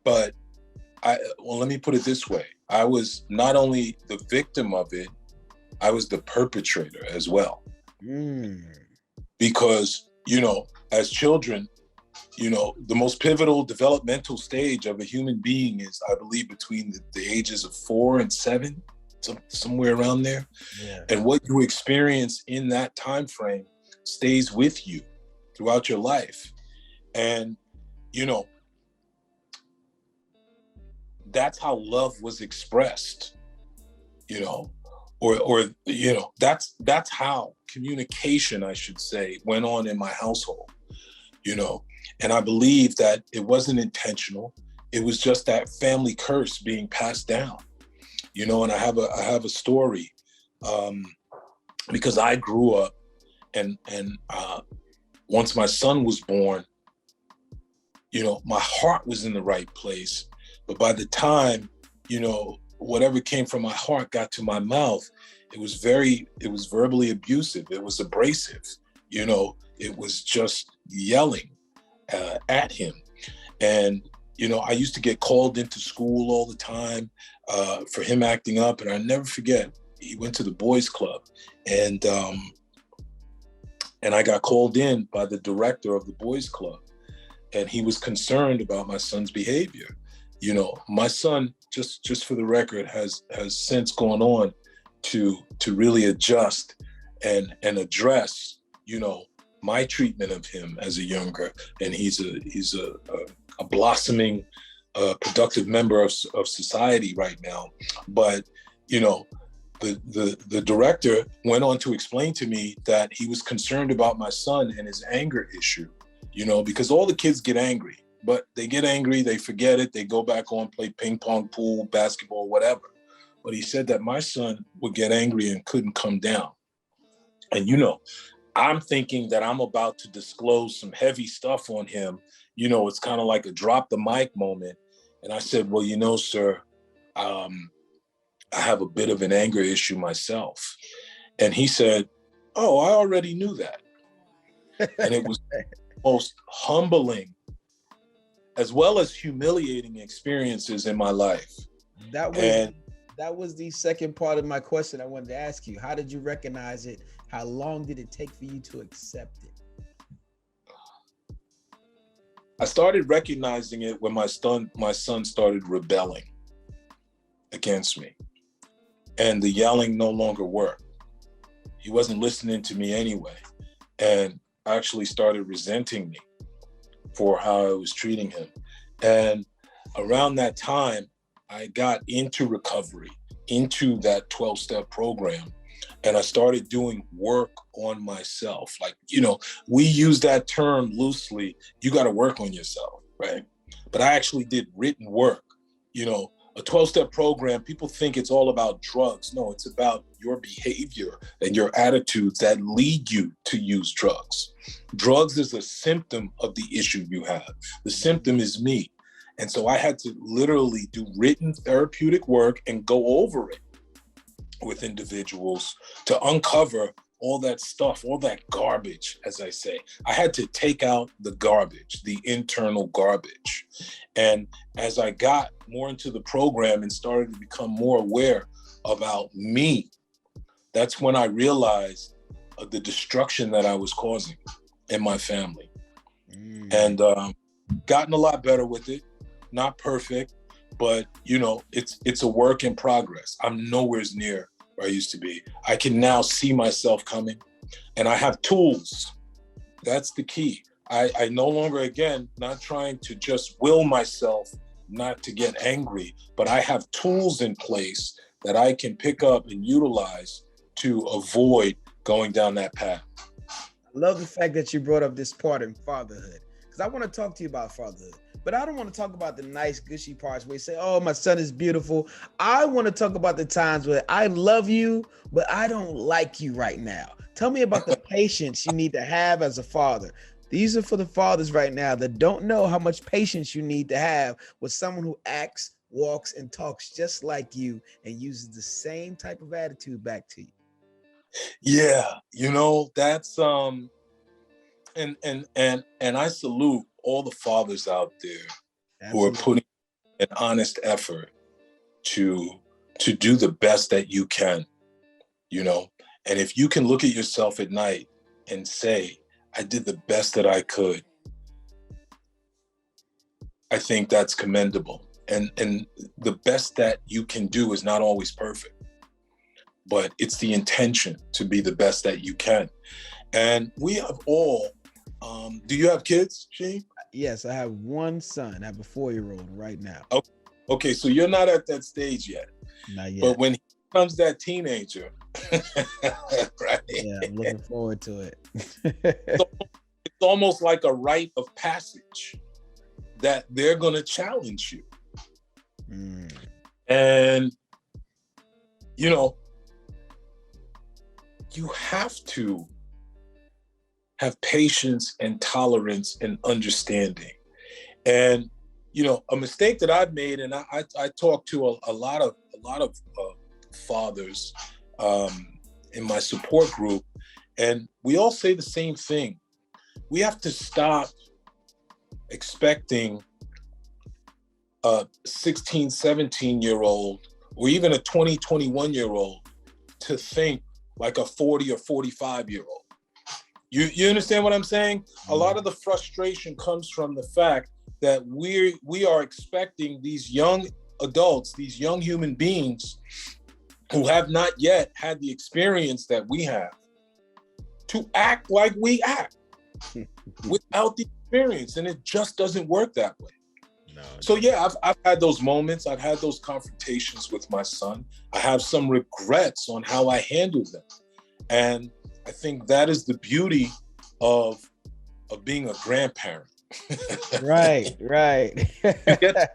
but let me put it this way. I was not only the victim of it, I was the perpetrator as well. Because, you know, as children, you know, the most pivotal developmental stage of a human being is, I believe, between the ages of 4 and 7. Somewhere around there. Yeah. And what you experience in that time frame stays with you throughout your life. And, you know, that's how love was expressed, you know, or you know, that's how communication, I should say, went on in my household, you know. And I believe that it wasn't intentional. It was just that family curse being passed down. You know, and I have a story because I grew up and once my son was born, you know, my heart was in the right place. But by the time, you know, whatever came from my heart got to my mouth, it was verbally abusive. It was abrasive. You know, it was just yelling at him. And you know, I used to get called into school all the time for him acting up. And I never forget, he went to the boys club and I got called in by the director of the boys club. And he was concerned about my son's behavior. You know, my son, just for the record, has since gone on to really adjust and address, you know, my treatment of him as a younger. And he's a blossoming, productive member of society right now. But, you know, the director went on to explain to me that he was concerned about my son and his anger issue, you know, because all the kids get angry, but they get angry, they forget it, they go back on, play ping pong, pool, basketball, whatever. But he said that my son would get angry and couldn't come down. And, you know, I'm thinking that I'm about to disclose some heavy stuff on him. You know, it's kind of like a drop the mic moment. And I said, well, you know, sir, I have a bit of an anger issue myself. And he said, oh, I already knew that. And it was the most humbling as well as humiliating experiences in my life. That was the second part of my question I wanted to ask you. How did you recognize it? How long did it take for you to accept it? I started recognizing it when my son started rebelling against me, and the yelling no longer worked. He wasn't listening to me anyway, and actually started resenting me for how I was treating him. And around that time, I got into recovery, into that 12-step program, and I started doing work on myself. Like, you know, we use that term loosely, you got to work on yourself, right? But I actually did written work. You know, a 12-step program, people think it's all about drugs. No, it's about your behavior and your attitudes that lead you to use drugs. Drugs is a symptom of the issue you have. The symptom is me. And so I had to literally do written therapeutic work and go over it with individuals to uncover all that stuff, all that garbage, as I say. I had to take out the garbage, the internal garbage. And as I got more into the program and started to become more aware about me, that's when I realized the destruction that I was causing in my family. And gotten a lot better with it. Not perfect, but you know, it's a work in progress. I'm nowhere near where I used to be. I can now see myself coming, and I have tools. That's the key. I no longer, again, not trying to just will myself not to get angry, but I have tools in place that I can pick up and utilize to avoid going down that path. I love the fact that you brought up this part in fatherhood, because I want to talk to you about fatherhood. But I don't want to talk about the nice, gushy parts where you say, oh, my son is beautiful. I want to talk about the times where I love you, but I don't like you right now. Tell me about the patience you need to have as a father. These are for the fathers right now that don't know how much patience you need to have with someone who acts, walks, and talks just like you and uses the same type of attitude back to you. Yeah, you know, that's and I salute all the fathers out there who are putting an honest effort to do the best that you can, you know. And if you can look at yourself at night and say, I did the best that I could, I think that's commendable. And the best that you can do is not always perfect, but it's the intention to be the best that you can. And we have all, do you have kids, Sheen? Yes, I have one son. I have a 4-year-old right now. Okay, so you're not at that stage yet. Not yet. But when he becomes that teenager, right? Yeah, I'm looking forward to it. It's almost like a rite of passage that they're going to challenge you. And, you know, you have to have patience and tolerance and understanding. And, you know, a mistake that I've made, and I talk to a lot of fathers in my support group, and we all say the same thing. We have to stop expecting a 16, 17-year-old or even a 20, 21-year-old to think like a 40 or 45-year-old. You understand what I'm saying? A lot of the frustration comes from the fact that we are expecting these young adults, these young human beings who have not yet had the experience that we have, to act like we act without the experience. And it just doesn't work that way. No. So yeah, I've had those moments. I've had those confrontations with my son. I have some regrets on how I handled them. And I think that is the beauty of being a grandparent. Right. You get a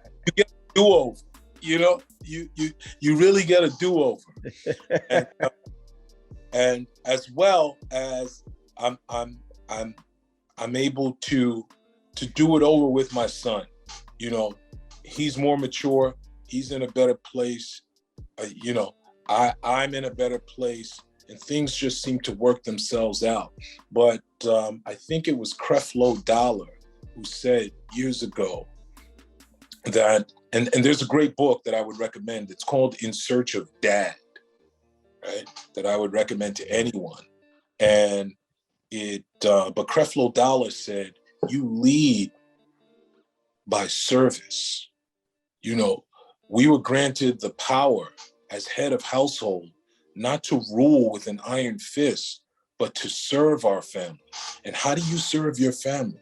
do-over. you know, you really get a do-over. And, and as well as I'm able to do it over with my son. You know, he's more mature. He's in a better place. You know, I'm in a better place, and things just seem to work themselves out. But I think it was Creflo Dollar who said years ago that, and there's a great book that I would recommend. It's called In Search of Dad, right? That I would recommend to anyone. And but Creflo Dollar said, you lead by service. You know, we were granted the power as head of household, not to rule with an iron fist, but to serve our family. And how do you serve your family?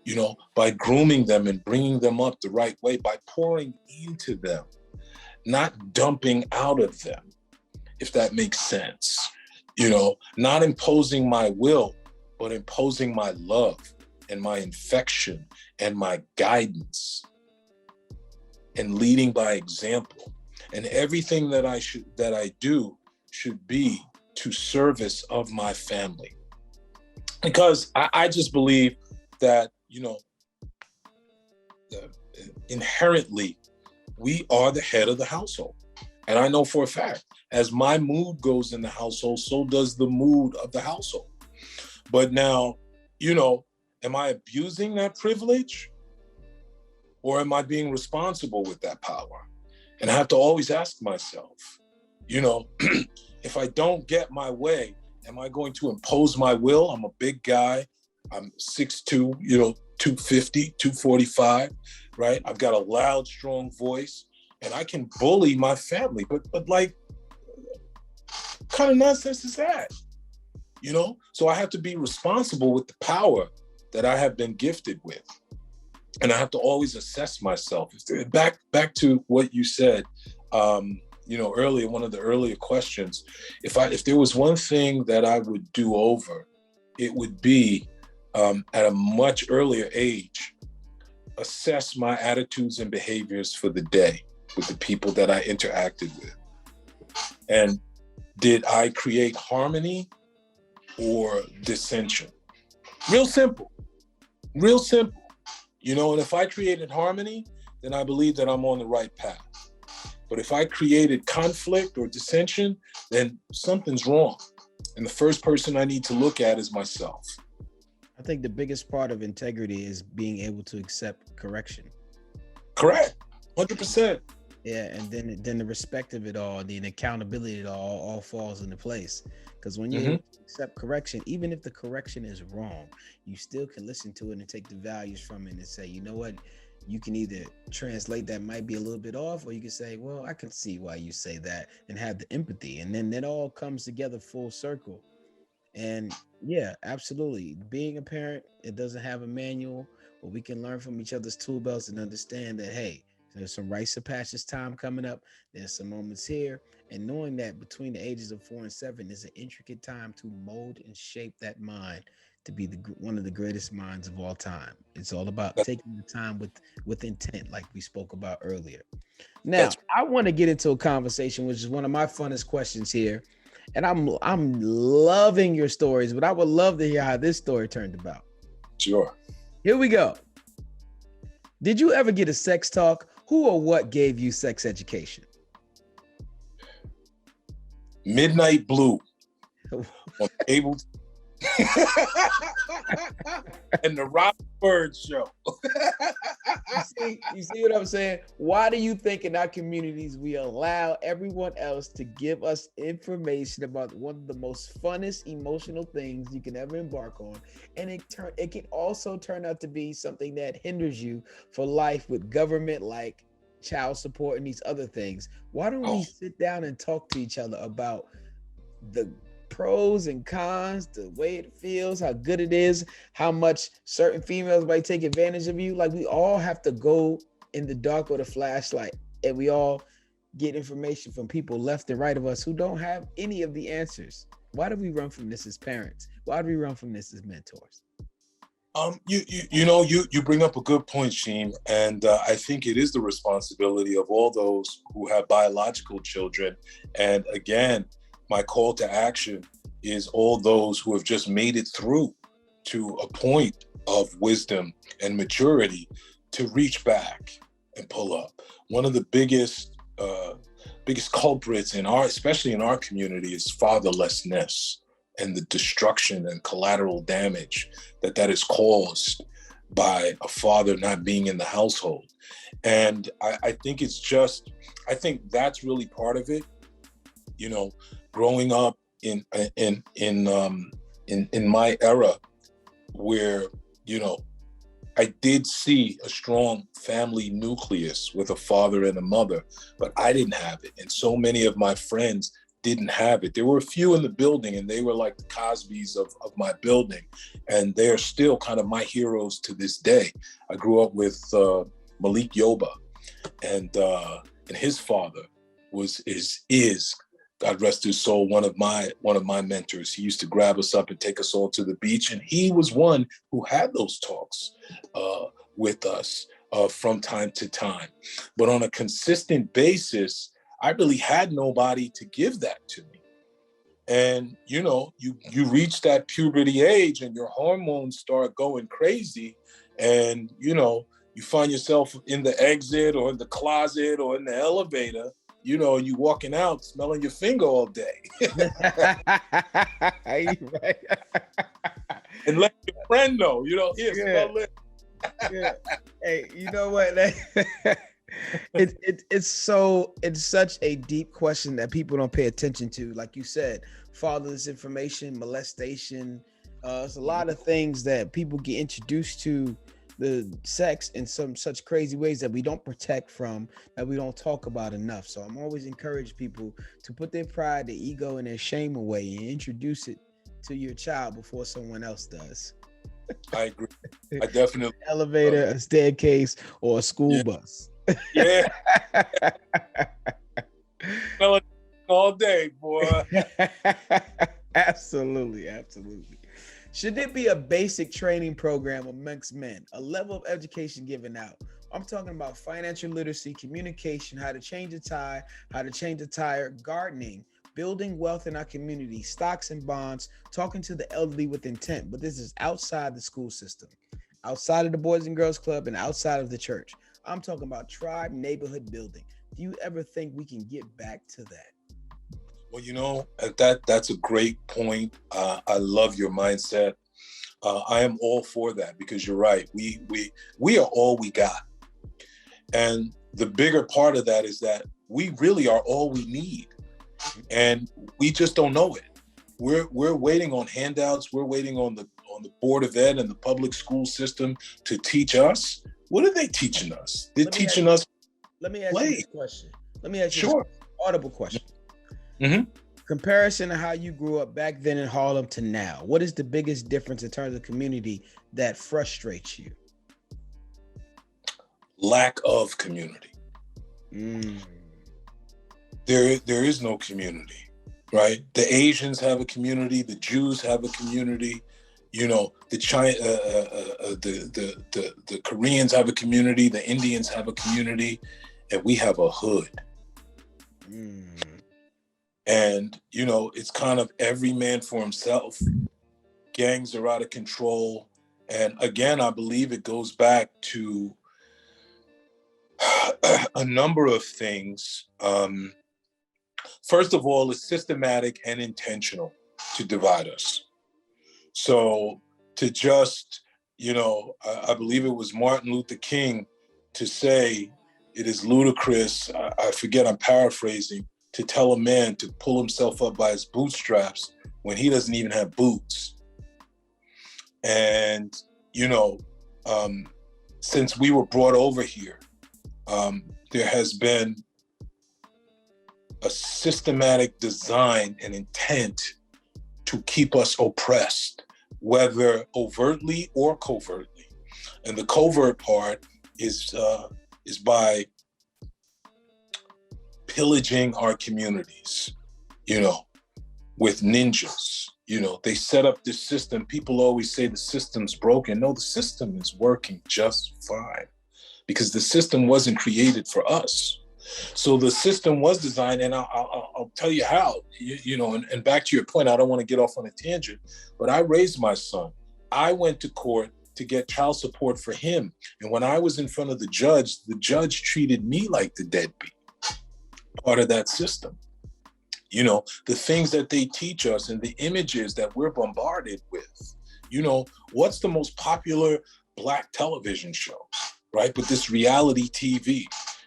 You know, by grooming them and bringing them up the right way, by pouring into them, not dumping out of them, if that makes sense. You know, not imposing my will, but imposing my love and my affection and my guidance, and leading by example. And everything that I do should be to service of my family. Because I just believe that, you know, inherently, we are the head of the household. And I know for a fact, as my mood goes in the household, so does the mood of the household. But now, you know, am I abusing that privilege? Or am I being responsible with that power? And I have to always ask myself, you know, if I don't get my way, am I going to impose my will? I'm a big guy. I'm 6'2", you know, 250, 245, right? I've got a loud, strong voice, and I can bully my family. But like, what kind of nonsense is that? You know? So I have to be responsible with the power that I have been gifted with. And I have to always assess myself. Back to what you said, you know, earlier, one of the earlier questions. If there was one thing that I would do over, it would be at a much earlier age, assess my attitudes and behaviors for the day with the people that I interacted with. And did I create harmony or dissension? Real simple. Real simple. You know, and if I created harmony, then I believe that I'm on the right path. But if I created conflict or dissension, then something's wrong. And the first person I need to look at is myself. I think the biggest part of integrity is being able to accept correction. Correct. 100%. Yeah, and then the respect of it all, the accountability of it all falls into place. Because when you accept correction, even if the correction is wrong, you still can listen to it and take the values from it and say, you know what, you can either translate that might be a little bit off, or you can say, well, I can see why you say that, and have the empathy. And then it all comes together full circle. And yeah, absolutely. Being a parent, it doesn't have a manual, but we can learn from each other's tool belts and understand that, hey, there's some rites of passage time coming up. There's some moments here. And knowing that between the ages of 4 and 7 is an intricate time to mold and shape that mind to be one of the greatest minds of all time. It's all about taking the time with intent, like we spoke about earlier. Now, I want to get into a conversation, which is one of my funnest questions here. And I'm loving your stories, but I would love to hear how this story turned about. Sure. Here we go. Did you ever get a sex talk? Who or what gave you sex education? Midnight Blue on cable. And the Robert Bird Show. You see what I'm saying? Why do you think in our communities we allow everyone else to give us information about one of the most funnest emotional things you can ever embark on, and it can also turn out to be something that hinders you for life with government like child support and these other things? Why don't we sit down and talk to each other about the pros and cons, the way it feels, how good it is, how much certain females might take advantage of you? Like, we all have to go in the dark with a flashlight, and we all get information from people left and right of us who don't have any of the answers. Why do we run from this as parents? Why do we run from this as mentors? You bring up a good point, Sheen, and I think it is the responsibility of all those who have biological children. And again, my call to action is all those who have just made it through to a point of wisdom and maturity to reach back and pull up. One of the biggest culprits especially in our community, is fatherlessness and the destruction and collateral damage that is caused by a father not being in the household. And I think that's really part of it. Growing up in my era, where I did see a strong family nucleus with a father and a mother, but I didn't have it. And so many of my friends didn't have it. There were a few in the building, and they were like the Cosbys of my building. And they're still kind of my heroes to this day. I grew up with Malik Yoba, and his father is God rest his soul, one of my mentors. He used to grab us up and take us all to the beach, and he was one who had those talks with us from time to time. But on a consistent basis, I really had nobody to give that to me. And you reach that puberty age, and your hormones start going crazy, and you find yourself in the exit or in the closet or in the elevator. You walking out smelling your finger all day. Right. And let your friend know, here, smell it. Yeah. Hey, you know what? It's such a deep question that people don't pay attention to. Like you said, fatherless information, molestation. It's a lot of things that people get introduced to the sex in some such crazy ways that we don't protect from, that we don't talk about enough. So I'm always encourage people to put their pride, their ego, and their shame away and introduce it to your child before someone else does. I agree. I definitely. Elevator, a staircase, or a school bus. Yeah. Smelling all day, boy. Absolutely. Should there be a basic training program amongst men, a level of education given out? I'm talking about financial literacy, communication, how to change a tie, how to change a tire, gardening, building wealth in our community, stocks and bonds, talking to the elderly with intent. But this is outside the school system, outside of the Boys and Girls Club, and outside of the church. I'm talking about tribe neighborhood building. Do you ever think we can get back to that? Well, that's a great point. I love your mindset. I am all for that, because you're right. We are all we got. And the bigger part of that is that we really are all we need. And we just don't know it. We're waiting on handouts. We're waiting on the Board of Ed and the public school system to teach us. What are they teaching us? They're teaching us. Let me ask you this question. Sure. Audible question. Mm-hmm. Comparison to how you grew up back then in Harlem to now. What is the biggest difference in terms of community that frustrates you? Lack of community. There is no community, right? The Asians have a community. The Jews have a community. The Koreans have a community. The Indians have a community, and we have a hood. And, it's kind of every man for himself. Gangs are out of control. And again, I believe it goes back to a number of things. First of all, it's systematic and intentional to divide us. So to just, I believe it was Martin Luther King to say, it is ludicrous, I forget, I'm paraphrasing, to tell a man to pull himself up by his bootstraps when he doesn't even have boots. And, since we were brought over here, there has been a systematic design and intent to keep us oppressed, whether overtly or covertly. And the covert part is by pillaging our communities, with ninjas. You know, they set up this system. People always say the system's broken. No, the system is working just fine because the system wasn't created for us. So the system was designed, and I'll tell you how, you know, and back to your point, I don't want to get off on a tangent, but I raised my son. I went to court to get child support for him. And when I was in front of the judge treated me like the deadbeat, part of that system. You know, the things that they teach us and the images that we're bombarded with. You know, what's the most popular Black television show, right? But this reality TV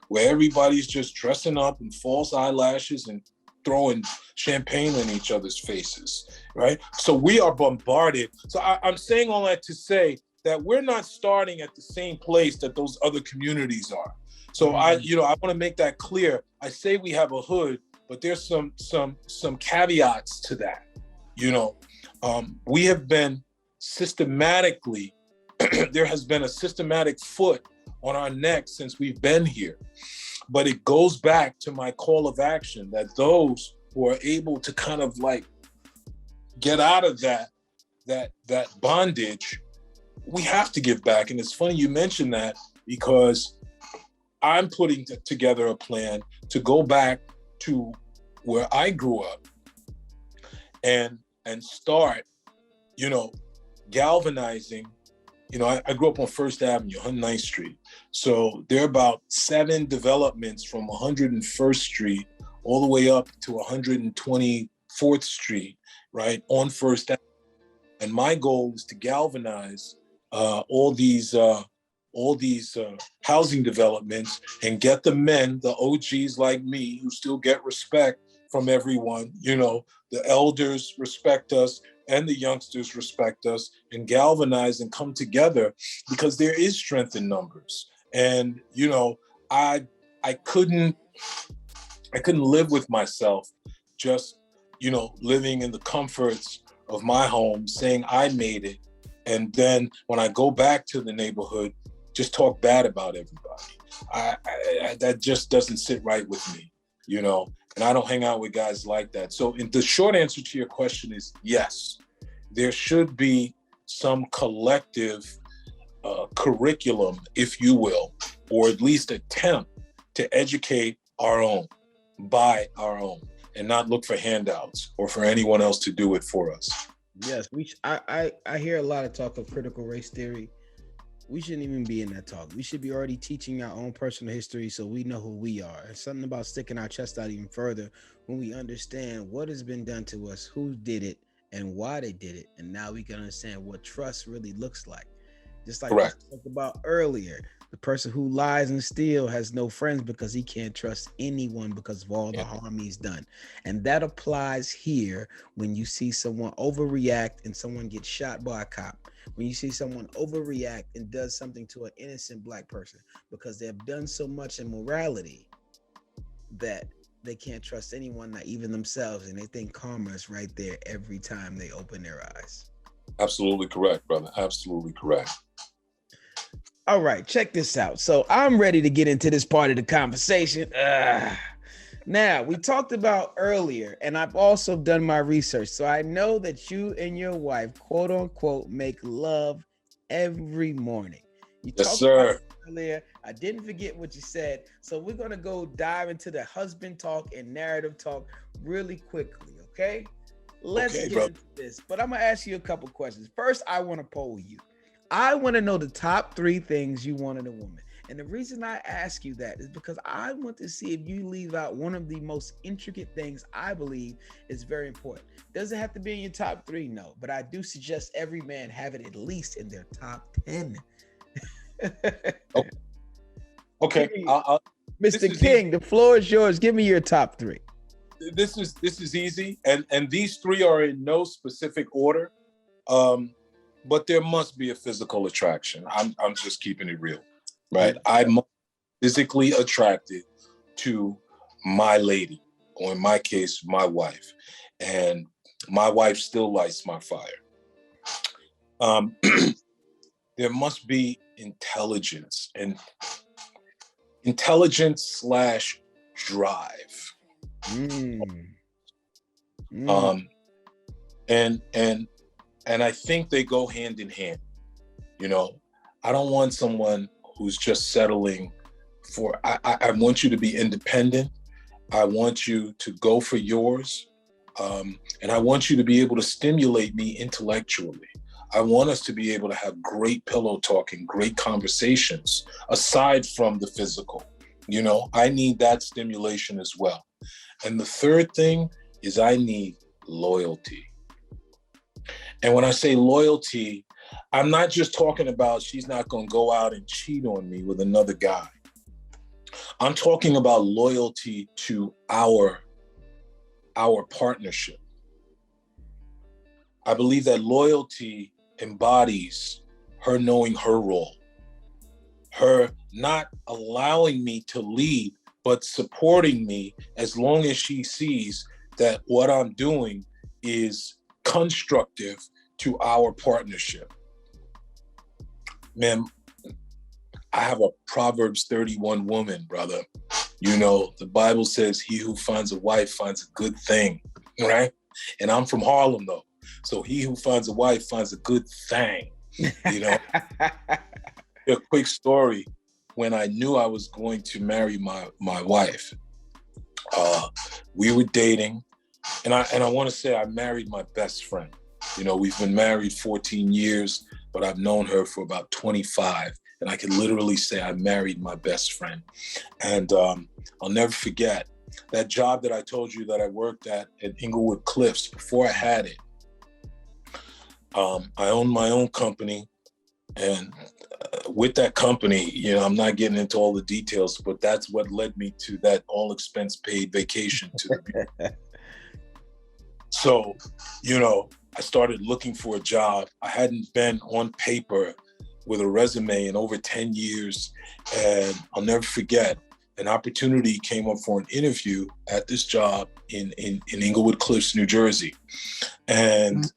where everybody's just dressing up in false eyelashes and throwing champagne in each other's faces, right? So we are bombarded. So I'm saying all that to say that we're not starting at the same place that those other communities are. So I want to make that clear. I say we have a hood, but there's some caveats to that. You know, we have been systematically, there has been a systematic foot on our neck since we've been here. But it goes back to my call of action that those who are able to kind of like get out of that bondage, we have to give back. And it's funny you mentioned that because I'm putting together a plan to go back to where I grew up and start, you know, galvanizing. You know, I grew up on First Avenue, 109th Street. So there are about 7 developments from 101st Street all the way up to 124th Street, right, on First Avenue. And my goal is to galvanize all these housing developments and get the men, the OGs like me, who still get respect from everyone. You know, the elders respect us and the youngsters respect us, and galvanize and come together because there is strength in numbers. And, you know, I couldn't live with myself just, you know, living in the comforts of my home, saying I made it. And then when I go back to the neighborhood, just talk bad about everybody. That just doesn't sit right with me, you know, and I don't hang out with guys like that. So the short answer to your question is yes, there should be some collective curriculum, if you will, or at least attempt to educate our own, by our own, and not look for handouts or for anyone else to do it for us. Yes, I hear a lot of talk of critical race theory. We shouldn't even be in that talk. We should be already teaching our own personal history so we know who we are. It's something about sticking our chest out even further when we understand what has been done to us, who did it, and why they did it. And now we can understand what trust really looks like. Just like we talked about earlier, the person who lies and steals has no friends because he can't trust anyone because of all the harm he's done. And that applies here when you see someone overreact and someone gets shot by a cop. When you see someone overreact and does something to an innocent Black person because they've done so much in morality that they can't trust anyone, not even themselves, and they think karma is right there every time they open their eyes. Absolutely correct, brother. Absolutely correct. All right, check this out. So I'm ready to get into this part of the conversation. Now, we talked about earlier, and I've also done my research. So I know that you and your wife, quote unquote, make love every morning. You yes, talked sir. about it earlier. I didn't forget what you said. So we're going to go dive into the husband talk and narrative talk really quickly, okay? Let's get into this. But I'm going to ask you a couple questions. First, I want to poll you. I want to know the top 3 things you want in a woman. And the reason I ask you that is because I want to see if you leave out one of the most intricate things I believe is very important. Doesn't have to be in your top 3, no, but I do suggest every man have it at least in their top 10. Okay. Mr. King, easy. The floor is yours. Give me your top 3. This is easy. And these 3 are in no specific order. But there must be a physical attraction. I'm just keeping it real. Right. I'm physically attracted to my lady, or in my case, my wife. And my wife still lights my fire. There must be intelligence / drive. And I think they go hand in hand. You know, I don't want someone who's just settling for, I want you to be independent. I want you to go for yours. And I want you to be able to stimulate me intellectually. I want us to be able to have great pillow talking, great conversations, aside from the physical. You know, I need that stimulation as well. And the third thing is I need loyalty. And when I say loyalty, I'm not just talking about she's not going to go out and cheat on me with another guy. I'm talking about loyalty to our partnership. I believe that loyalty embodies her knowing her role, her not allowing me to lead, but supporting me as long as she sees that what I'm doing is constructive to our partnership. Man, I have a Proverbs 31 woman, brother. You know, the Bible says he who finds a wife finds a good thing, right? And I'm from Harlem, though. So he who finds a wife finds a good thing, you know? A quick story. When I knew I was going to marry my wife, we were dating. And I want to say I married my best friend. You know, we've been married 14 years, but I've known her for about 25. And I can literally say I married my best friend. And I'll never forget that job that I told you that I worked at Inglewood Cliffs. Before I had it, I owned my own company. And with that company, you know, I'm not getting into all the details, but that's what led me to that all expense paid vacation to the So, you know, I started looking for a job. I hadn't been on paper with a resume in over 10 years. And I'll never forget, an opportunity came up for an interview at this job in Inglewood Cliffs, New Jersey. And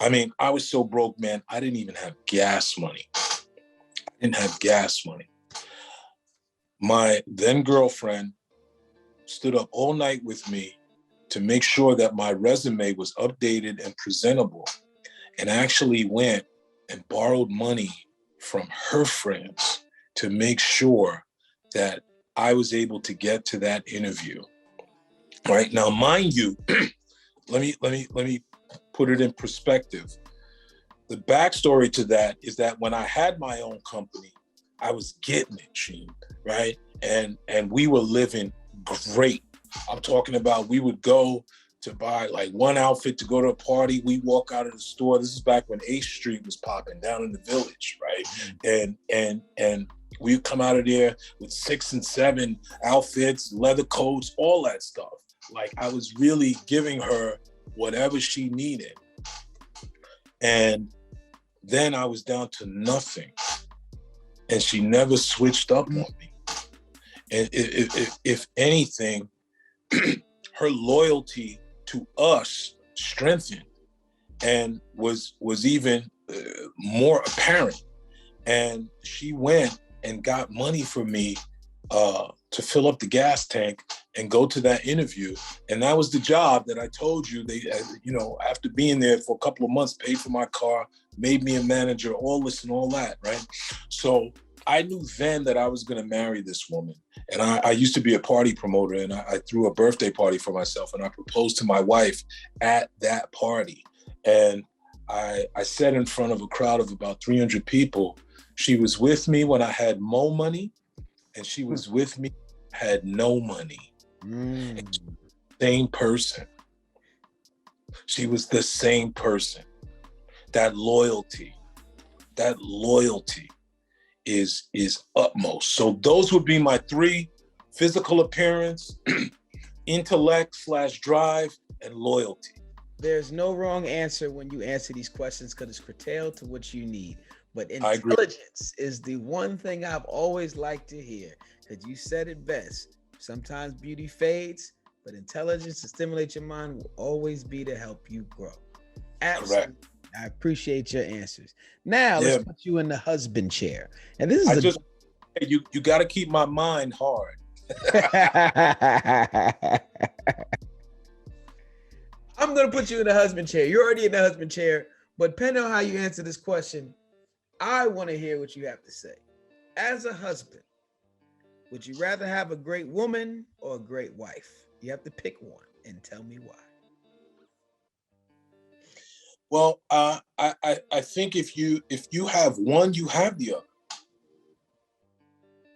I mean, I was so broke, man, I didn't even have gas money. My then girlfriend stood up all night with me to make sure that my resume was updated and presentable, and actually went and borrowed money from her friends to make sure that I was able to get to that interview. Right now, mind you, let me put it in perspective. The backstory to that is that when I had my own company, I was getting it, Sheen, right? And we were living great. I'm talking about we would go to buy like one outfit to go to a party. We walk out of the store. This is back when 8th Street was popping down in the Village, right? And we would come out of there with 6 and 7 outfits, leather coats, all that stuff. Like I was really giving her whatever she needed. And then I was down to nothing. And she never switched up on me. And if anything, her loyalty to us strengthened and was even more apparent. And she went and got money for me to fill up the gas tank and go to that interview. And that was the job that I told you, they, you know, after being there for a couple of months, paid for my car, made me a manager, all this and all that, right? So I knew then that I was going to marry this woman. And I used to be a party promoter, and I threw a birthday party for myself, and I proposed to my wife at that party. And I sat in front of a crowd of about 300 people. She was with me when I had more money, and she was with me when I had no money. Same person. She was the same person. That loyalty is utmost. So those would be my 3: physical appearance, intellect / drive, and loyalty. There's no wrong answer when you answer these questions because it's curtailed to what you need. But intelligence is the one thing I've always liked to hear, because you said it best. Sometimes beauty fades, but intelligence to stimulate your mind will always be to help you grow. Absolutely. Correct. I appreciate your answers. Now let's put you in the husband chair. And this is you got to keep my mind I'm going to put you in the husband chair. You're already in the husband chair, but depending on how you answer this question, I want to hear what you have to say. As a husband, would you rather have a great woman or a great wife? You have to pick one and tell me why. Well, I think if you have one, you have the other.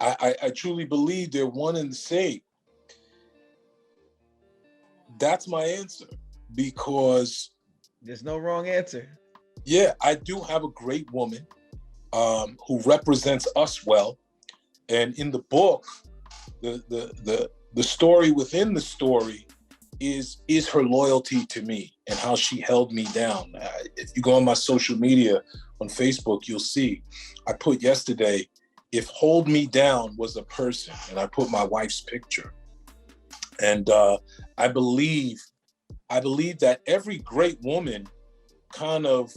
I truly believe they're one and the same. That's my answer, because there's no wrong answer. Yeah, I do have a great woman who represents us well, and in the book, the story within the story is her loyalty to me and how she held me down. If you go on my social media on Facebook, you'll see I put yesterday, if hold me down was a person, and I put my wife's picture. And I believe that every great woman kind of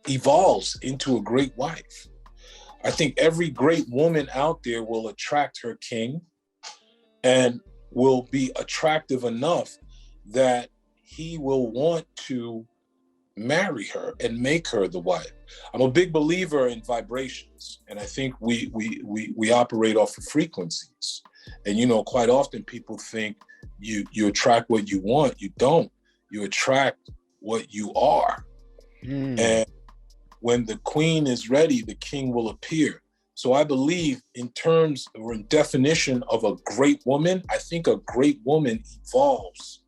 evolves into a great wife. I think every great woman out there will attract her king and will be attractive enough that he will want to marry her and make her the wife. I'm a big believer in vibrations, and I think we operate off of frequencies. And quite often people think you attract what you want. You don't. You attract what you are. And when the queen is ready, the king will appear. So I believe in terms or in definition of a great woman, I think a great woman evolves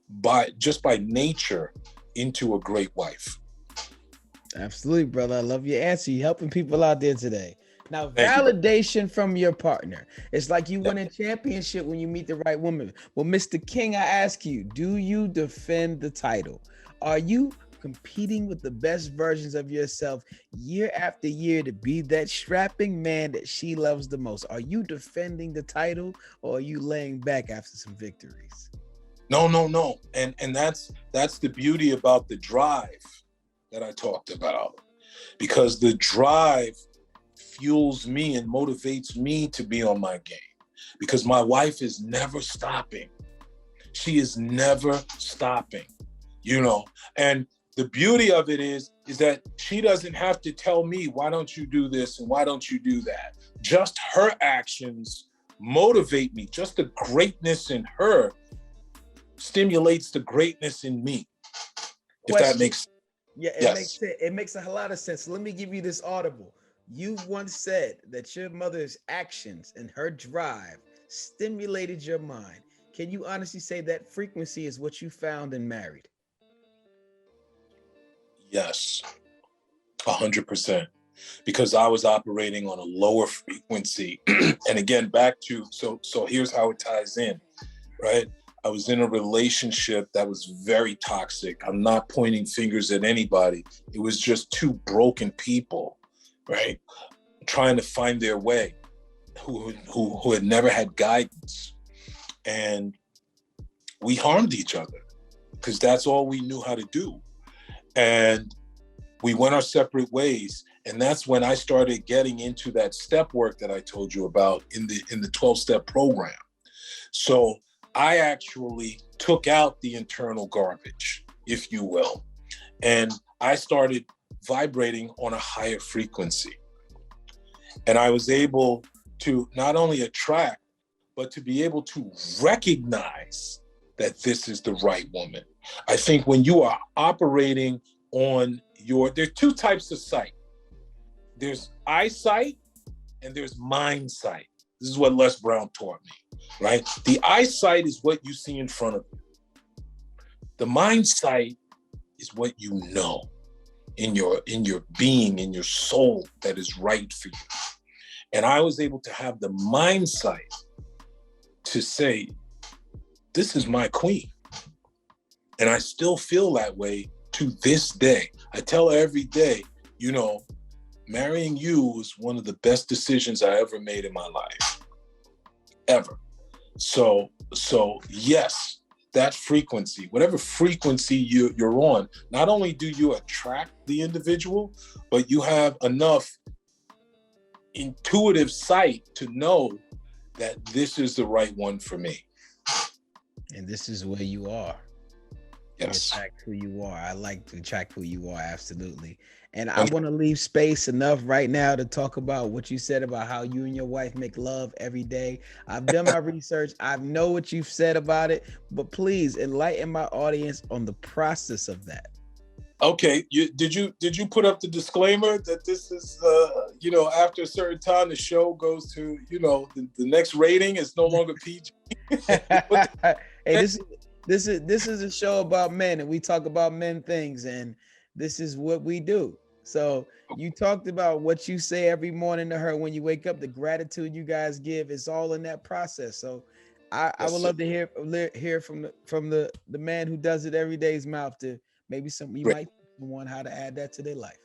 by nature into a great wife. Absolutely, brother. I love your answer. You're helping people out there today. Now, validation from your partner. It's like you win a championship when you meet the right woman. Well, Mr. King, I ask you, do you defend the title? Are you competing with the best versions of yourself year after year to be that strapping man that she loves the most? Are you defending the title, or are you laying back after some victories? No. And that's the beauty about the drive that I talked about, because the drive fuels me and motivates me to be on my game, because my wife is never stopping. She is never stopping, and the beauty of it is that she doesn't have to tell me, why don't you do this and why don't you do that? Just her actions motivate me. Just the greatness in her stimulates the greatness in me. If that makes sense. Yeah, it makes a lot of sense. Let me give you this audible. You once said that your mother's actions and her drive stimulated your mind. Can you honestly say that frequency is what you found and married? Yes, 100%. Because I was operating on a lower frequency. And again, back to, so here's how it ties in, right? I was in a relationship that was very toxic. I'm not pointing fingers at anybody. It was just two broken people, right? Trying to find their way, who had never had guidance. And we harmed each other because that's all we knew how to do. And we went our separate ways. And that's when I started getting into that step work that I told you about in the 12-step program. So I actually took out the internal garbage, if you will, and I started vibrating on a higher frequency. And I was able to not only attract, but to be able to recognize that this is the right woman. I think when you are operating on there are two types of sight. There's eyesight and there's mind sight. This is what Les Brown taught me, right? The eyesight is what you see in front of you. The mind sight is what you know in your being, in your soul, that is right for you. And I was able to have the mind sight to say, this is my queen. And I still feel that way to this day. I tell her every day, marrying you was one of the best decisions I ever made in my life, ever. So yes, that frequency, whatever frequency you're on, not only do you attract the individual, but you have enough intuitive sight to know that this is the right one for me. And this is where you are. Yes. You attract who you are. I like to attract who you are, absolutely. And I want to leave space enough right now to talk about what you said about how you and your wife make love every day. I've done my research. I know what you've said about it, but please enlighten my audience on the process of that. Okay, did you put up the disclaimer that this is after a certain time the show goes to the next rating is no longer PG. Hey, this is a show about men, and we talk about men things, and this is what we do. So you talked about what you say every morning to her when you wake up, the gratitude you guys give. It's all in that process. So I would love to hear from the man who does it every day's mouth to maybe you might want how to add that to their life.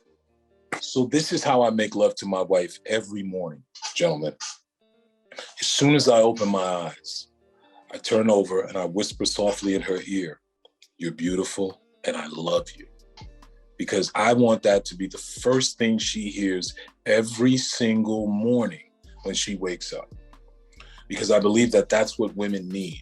So this is how I make love to my wife every morning, gentlemen. As soon as I open my eyes, I turn over and I whisper softly in her ear, "You're beautiful and I love you." Because I want that to be the first thing she hears every single morning when she wakes up. Because I believe that that's what women need.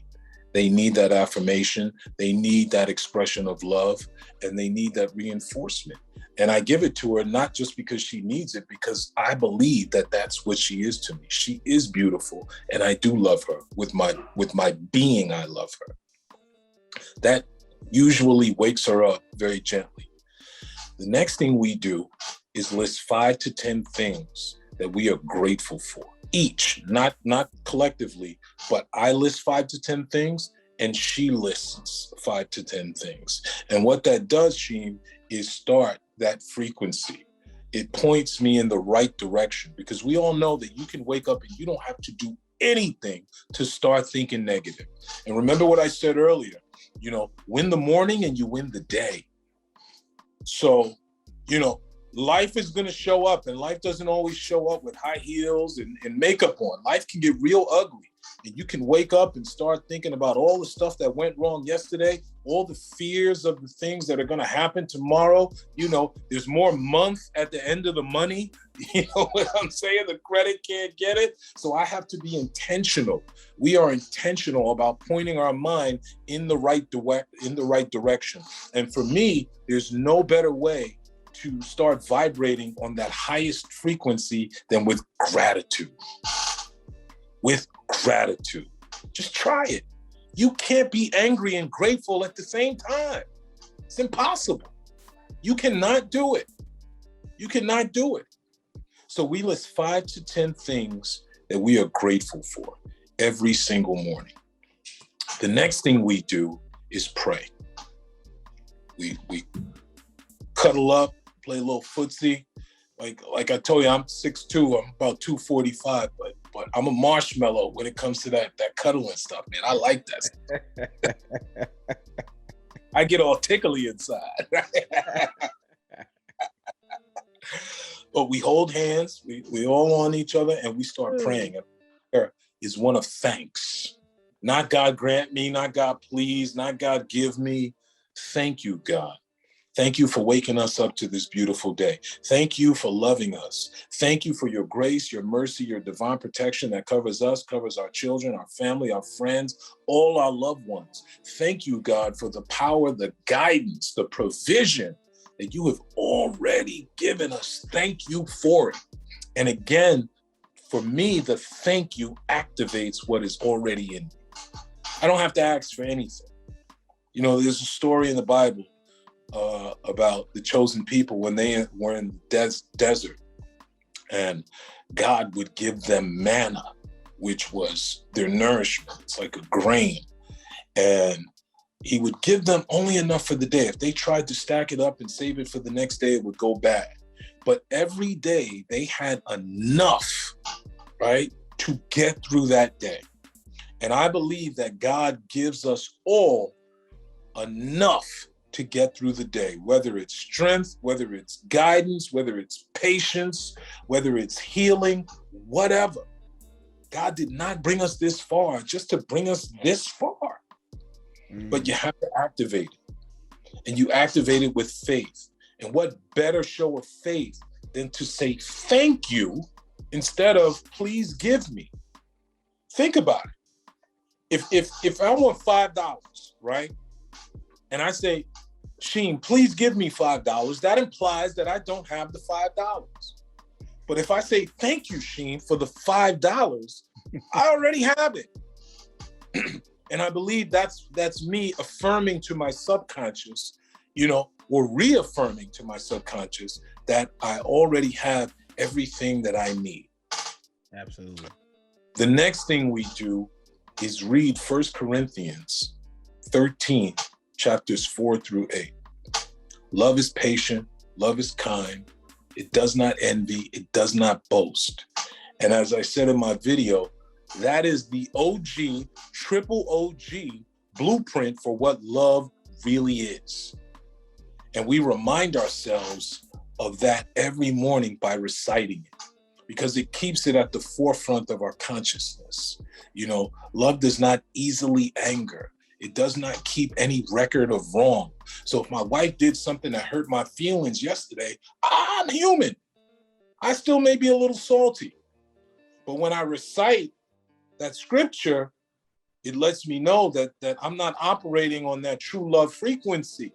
They need that affirmation. They need that expression of love, and they need that reinforcement. And I give it to her not just because she needs it, because I believe that that's what she is to me. She is beautiful, and I do love her with my being. I love her. That usually wakes her up very gently. The next thing we do is list 5 to 10 things that we are grateful for. Each, not collectively, but I list 5 to 10 things and she lists 5 to 10 things. And what that does, Sheem, is start that frequency. It points me in the right direction, because we all know that you can wake up and you don't have to do anything to start thinking negative. And remember what I said earlier, win the morning and you win the day. So, life is going to show up, and life doesn't always show up with high heels and makeup on. Life can get real ugly, and you can wake up and start thinking about all the stuff that went wrong yesterday, all the fears of the things that are going to happen tomorrow. There's more month at the end of the money. You know what I'm saying? The credit can't get it. So I have to be intentional. We are intentional about pointing our mind in the right direction. And for me, there's no better way to start vibrating on that highest frequency than with gratitude. With gratitude. Just try it. You can't be angry and grateful at the same time. It's impossible. You cannot do it. You cannot do it. So we list 5 to 10 things that we are grateful for every single morning. The next thing we do is pray. We cuddle up, play a little footsie. Like I told you, I'm 6'2", I'm about 245, but I'm a marshmallow when it comes to that cuddling stuff, man. I like that. I get all tickly inside. But we hold hands, we all on each other, and we start praying. And prayer is one of thanks. Not God grant me, not God please, not God give me. Thank you, God. Thank you for waking us up to this beautiful day. Thank you for loving us. Thank you for your grace, your mercy, your divine protection that covers us, covers our children, our family, our friends, all our loved ones. Thank you, God, for the power, the guidance, the provision that you have already given us. Thank you for it. And again, for me, the thank you activates what is already in me. I don't have to ask for anything. There's a story in the Bible about the chosen people when they were in the desert, and God would give them manna, which was their nourishment. It's like a grain. And he would give them only enough for the day. If they tried to stack it up and save it for the next day, it would go bad. But every day they had enough, right, to get through that day. And I believe that God gives us all enough to get through the day, whether it's strength, whether it's guidance, whether it's patience, whether it's healing, whatever. God did not bring us this far just to bring us this far. But you have to activate it. And you activate it with faith. And what better show of faith than to say thank you instead of please give me. Think about it. If I want $5, right? And I say, Sheen, please give me $5, that implies that I don't have the $5. But if I say, thank you, Sheen, for the $5, I already have it. And I believe that's me affirming to my subconscious, or reaffirming to my subconscious that I already have everything that I need. Absolutely. The next thing we do is read 1 Corinthians 13, chapters 4-8. Love is patient, love is kind, it does not envy, it does not boast. And as I said in my video, that is the OG, triple OG blueprint for what love really is. And we remind ourselves of that every morning by reciting it, because it keeps it at the forefront of our consciousness. Love does not easily anger. It does not keep any record of wrong. So if my wife did something that hurt my feelings yesterday, I'm human. I still may be a little salty. But when I recite that scripture, it lets me know that I'm not operating on that true love frequency.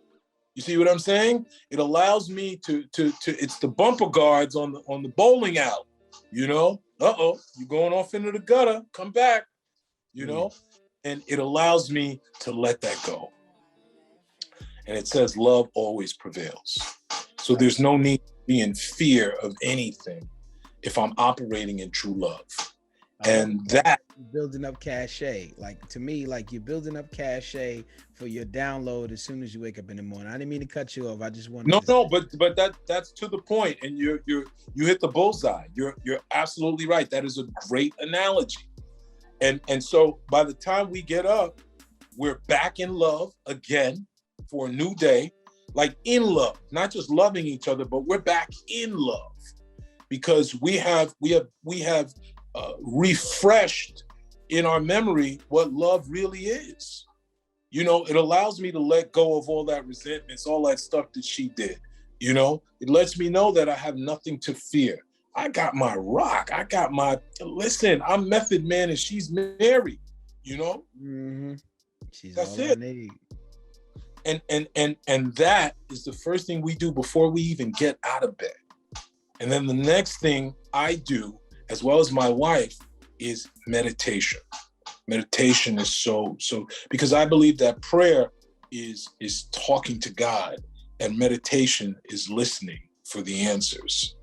You see what I'm saying? It allows me to it's the bumper guards on the bowling alley, you're going off into the gutter, come back, and it allows me to let that go. And it says love always prevails. So there's no need to be in fear of anything if I'm operating in true love. And that building up cachet, to me, you're building up cachet for your download as soon as you wake up in the morning. I didn't mean to cut you off. I just wanted but that's to the point, and you hit the bullseye. You're absolutely right. That is a great analogy. And so by the time we get up, we're back in love again for a new day, in love, not just loving each other, but we're back in love because we have refreshed in our memory what love really is. It allows me to let go of all that resentments, all that stuff that she did. It lets me know that I have nothing to fear. I got my rock. Listen, I'm Method Man and she's Mary, Mm-hmm. She's that's all it. I need. And that is the first thing we do before we even get out of bed. And then the next thing I do, as well as my wife, is meditation. Meditation is so because I believe that prayer is talking to God and meditation is listening for the answers.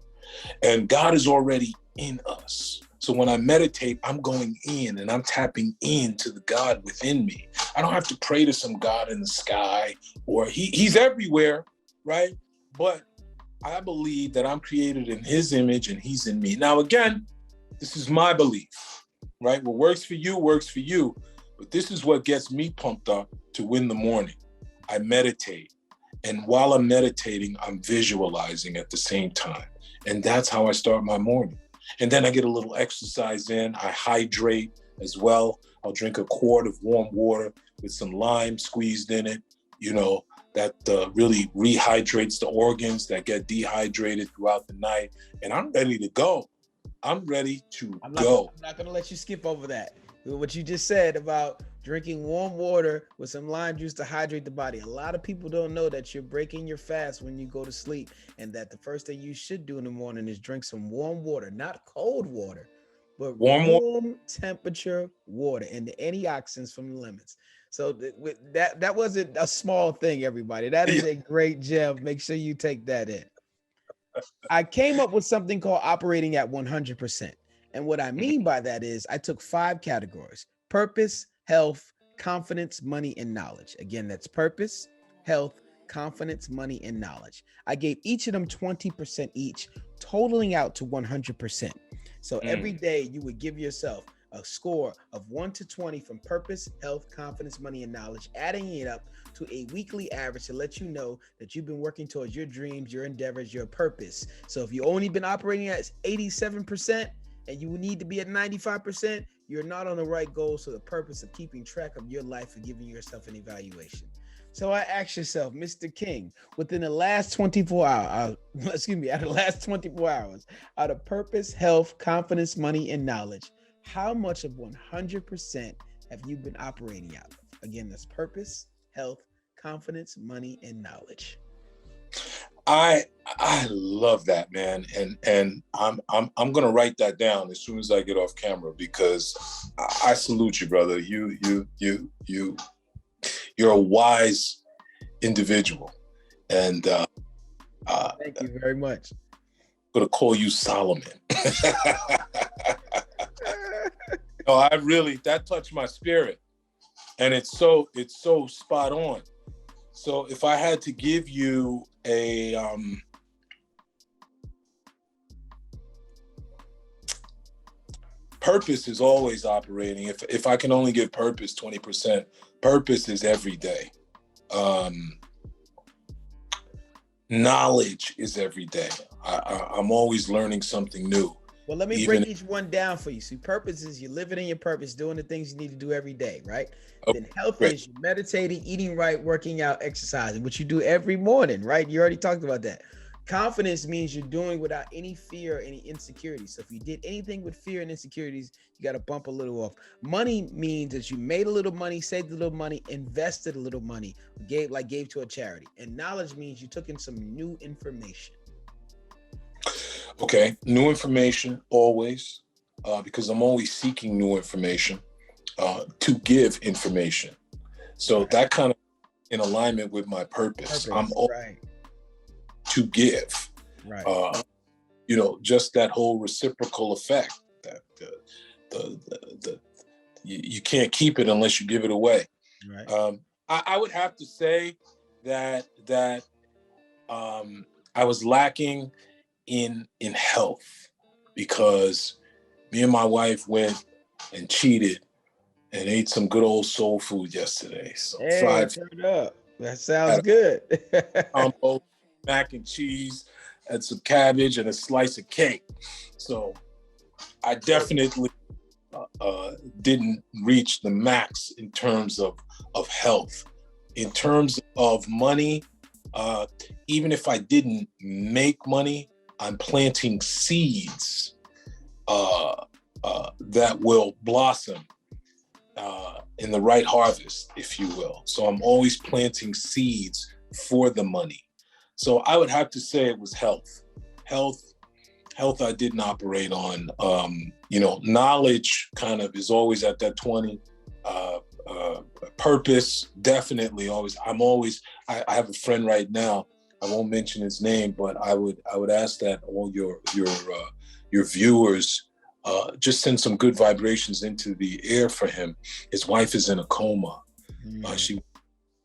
And God is already in us. So when I meditate, I'm going in and I'm tapping into the God within me. I don't have to pray to some God in the sky or he's everywhere, right? But I believe that I'm created in his image and he's in me. Now, again, this is my belief, right? What works for you, but this is what gets me pumped up to win the morning. I meditate. And while I'm meditating, I'm visualizing at the same time. And that's how I start my morning. And then I get a little exercise in. I hydrate as well. I'll drink a quart of warm water with some lime squeezed in it, that really rehydrates the organs that get dehydrated throughout the night. And I'm ready to go. I'm ready to go. I'm not going to let you skip over that. What you just said about drinking warm water with some lime juice to hydrate the body. A lot of people don't know that you're breaking your fast when you go to sleep, and that the first thing you should do in the morning is drink some warm water, not cold water, but warm temperature water, and the antioxidants from the lemons. So that wasn't a small thing, everybody. That is a great gem. Make sure you take that in. I came up with something called operating at 100%. And what I mean by that is I took 5 categories: purpose, health, confidence, money, and knowledge. Again, that's purpose, health, confidence, money, and knowledge. I gave each of them 20% each, totaling out to 100%. So every day you would give yourself a score of 1 to 20 from purpose, health, confidence, money, and knowledge, adding it up to a weekly average to let you know that you've been working towards your dreams, your endeavors, your purpose. So if you've only been operating at 87% and you need to be at 95%, you're not on the right goal. So the purpose of keeping track of your life and giving yourself an evaluation. So I asked yourself, Mr. King, within the last 24 hours, out of purpose, health, confidence, money, and knowledge, how much of 100% have you been operating out of? Again, that's purpose, health, confidence, money, and knowledge. I love that, man, and I'm gonna write that down as soon as I get off camera, because I salute you, brother. You're a wise individual, and Thank you very much. I'm gonna call you Solomon. No, I really, that touched my spirit, and it's so spot on. So if I had to give you a purpose is always operating. If I can only give purpose 20%, purpose is every day. Knowledge is every day. I'm always learning something new. Well, let me break each one down for you. See, purpose is you're living in your purpose, doing the things you need to do every day, right? Okay, Then health great. is you meditating, eating right, working out, exercising, which you do every morning, right? You already talked about that. Confidence means you're doing without any fear or any insecurity. So if you did anything with fear and insecurities, you got to bump a little off. Money means that you made a little money, saved a little money, invested a little money, gave to a charity. And knowledge means you took in some new information. Okay, new information always, because I'm always seeking new information to give information. So that kind of in alignment with my purpose. I'm right. To give, right. Just that whole reciprocal effect that you can't keep it unless you give it away. Right. I would have to say that I was lacking in health, because me and my wife went and cheated and ate some good old soul food yesterday. So turn up. That sounds good. Combo, mac and cheese, and some cabbage and a slice of cake. So I definitely didn't reach the max in terms of health. In terms of money, even if I didn't make money, I'm planting seeds that will blossom in the right harvest, if you will. So I'm always planting seeds for the money. So I would have to say it was health. Health I didn't operate on. Knowledge kind of is always at that 20. Purpose, definitely always. I have a friend right now, I won't mention his name, but I would ask that all your viewers just send some good vibrations into the air for him. His wife is in a coma. She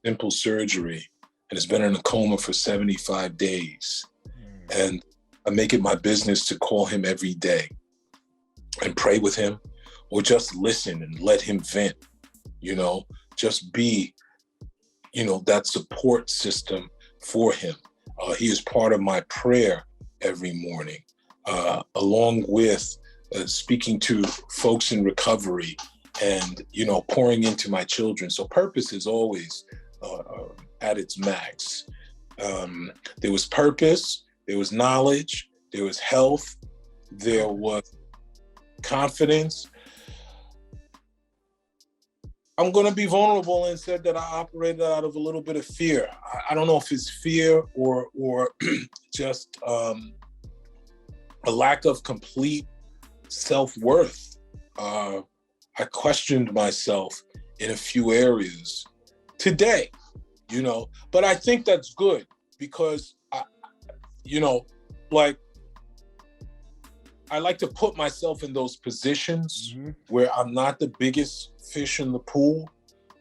simple surgery and has been in a coma for 75 days. And I make it my business to call him every day and pray with him, or just listen and let him vent. Just be, that support system for him. He is part of my prayer every morning, along with speaking to folks in recovery and, pouring into my children. So purpose is always at its max. There was purpose, there was knowledge, there was health, there was confidence. I'm going to be vulnerable and said that I operated out of a little bit of fear. I don't know if it's fear or just a lack of complete self-worth. I questioned myself in a few areas today, but I think that's good, because I like to put myself in those positions where I'm not the biggest fish in the pool.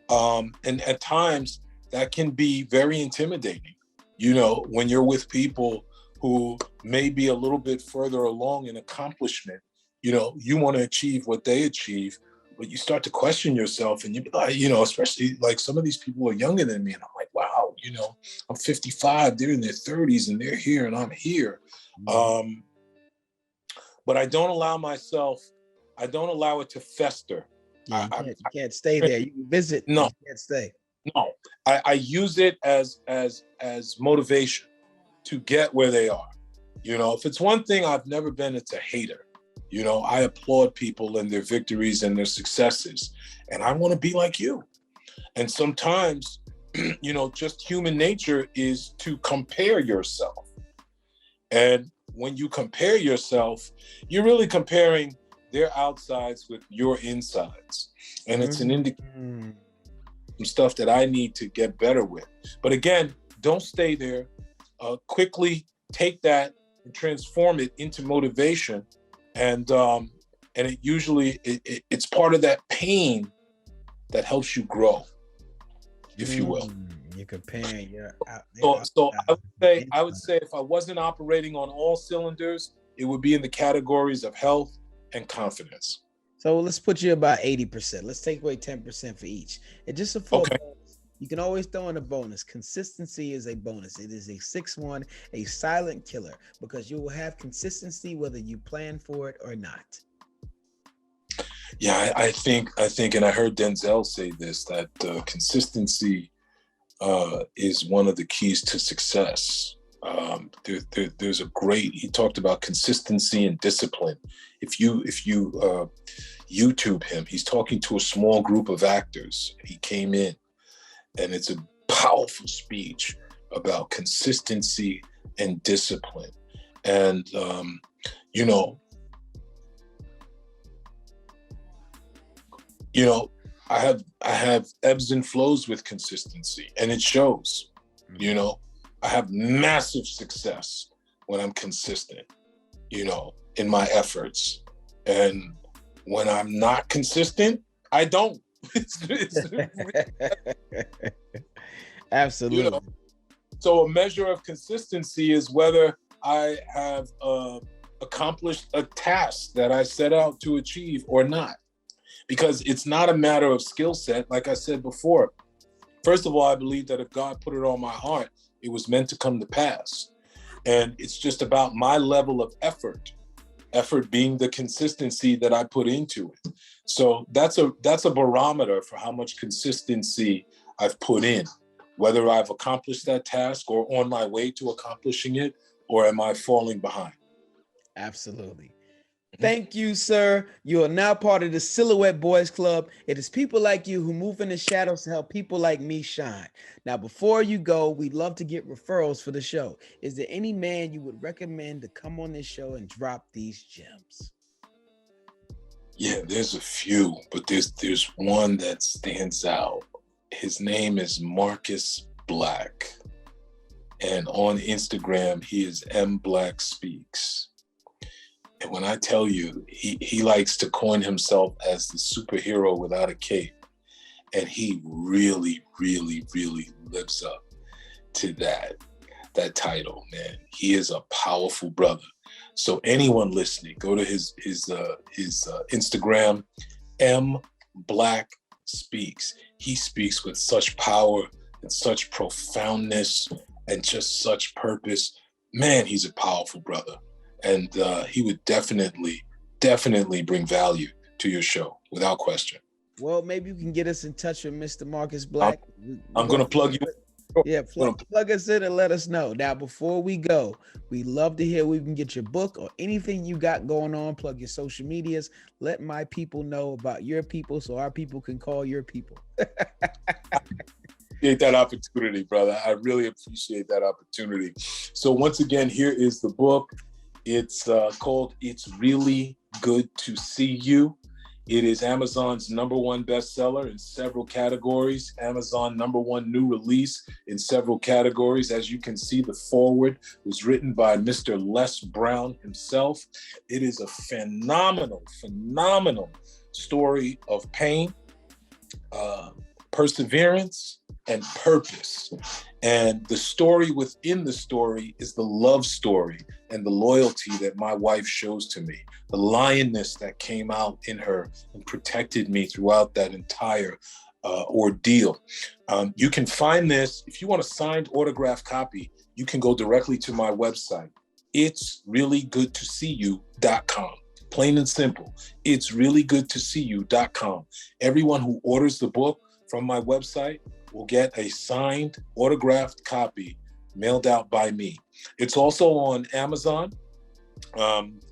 And at times that can be very intimidating, when you're with people who may be a little bit further along in accomplishment. You want to achieve what they achieve, but you start to question yourself, and you be like, especially like some of these people are younger than me, and I'm like, wow, I'm 55, they're in their 30s and they're here and I'm here. But I don't allow it to fester. Yeah, you can't stay there. You can visit. No, you can't stay. No, I use it as motivation to get where they are. If it's one thing I've never been, it's a hater. You know, I applaud people and their victories and their successes, and I want to be like you. And sometimes, you know, just human nature is to compare yourself. And when you compare yourself, you're really comparing their outsides with your insides. And it's an indication of stuff that I need to get better with. But again, don't stay there. Quickly take that and transform it into motivation. And it usually, it's part of that pain that helps you grow, if you will. You're comparing your So I would say if I wasn't operating on all cylinders, it would be in the categories of health and confidence. So let's put you about 80%. Let's take away 10% for each. And just a full bonus, you can always throw in a bonus. Consistency is a bonus. It is a 6-1, a silent killer, because you will have consistency whether you plan for it or not. Yeah, I think, and I heard Denzel say this, that consistency is one of the keys to success. There's a great, he talked about consistency and discipline. If you YouTube him, he's talking to a small group of actors. He came in, and it's a powerful speech about consistency and discipline. And you know, I have ebbs and flows with consistency, and it shows. You know, I have massive success when I'm consistent, you know, in my efforts. And when I'm not consistent, I don't. Absolutely. You know? So a measure of consistency is whether I have accomplished a task that I set out to achieve or not. Because it's not a matter of skill set. Like I said before, first of all, I believe that if God put it on my heart, it was meant to come to pass. And it's just about my level of effort being the consistency that I put into it. So that's a barometer for how much consistency I've put in, whether I've accomplished that task or on my way to accomplishing it, or am I falling behind? Absolutely. Thank you, sir. You are now part of the Silhouette Boys Club. It is people like you who move in the shadows to help people like me shine. Now, before you go, we'd love to get referrals for the show. Is there any man you would recommend to come on this show and drop these gems? Yeah, there's a few, but there's one that stands out. His name is Marcus Black. And on Instagram, he is M Black Speaks. And when I tell you, he likes to coin himself as the superhero without a cape. And he really, really, really lives up to that title, man. He is a powerful brother. So anyone listening, go to his Instagram, M Black Speaks. He speaks with such power and such profoundness and just such purpose. Man, he's a powerful brother. And he would definitely bring value to your show, without question. Well, maybe you can get us in touch with Mr. Marcus Black. I'm going to plug you. Yeah, plug us in and let us know. Now, before we go, we love to hear we can get your book or anything you got going on. Plug your social medias. Let my people know about your people so our people can call your people. Appreciate that opportunity, brother. I really appreciate that opportunity. So once again, here is the book. It's called It's Really Good to See You. It is Amazon's #1 bestseller in several categories. Amazon #1 new release in several categories. As you can see, the foreword was written by Mr. Les Brown himself. It is a phenomenal story of pain, perseverance, and purpose. And the story within the story is the love story and the loyalty that my wife shows to me, the lioness that came out in her and protected me throughout that entire ordeal. You can find this, if you want a signed autographed copy, you can go directly to my website, itsreallygoodtoseeyou.com. Plain and simple, itsreallygoodtoseeyou.com. Everyone who orders the book from my website will get a signed autographed copy mailed out by me. It's also on Amazon.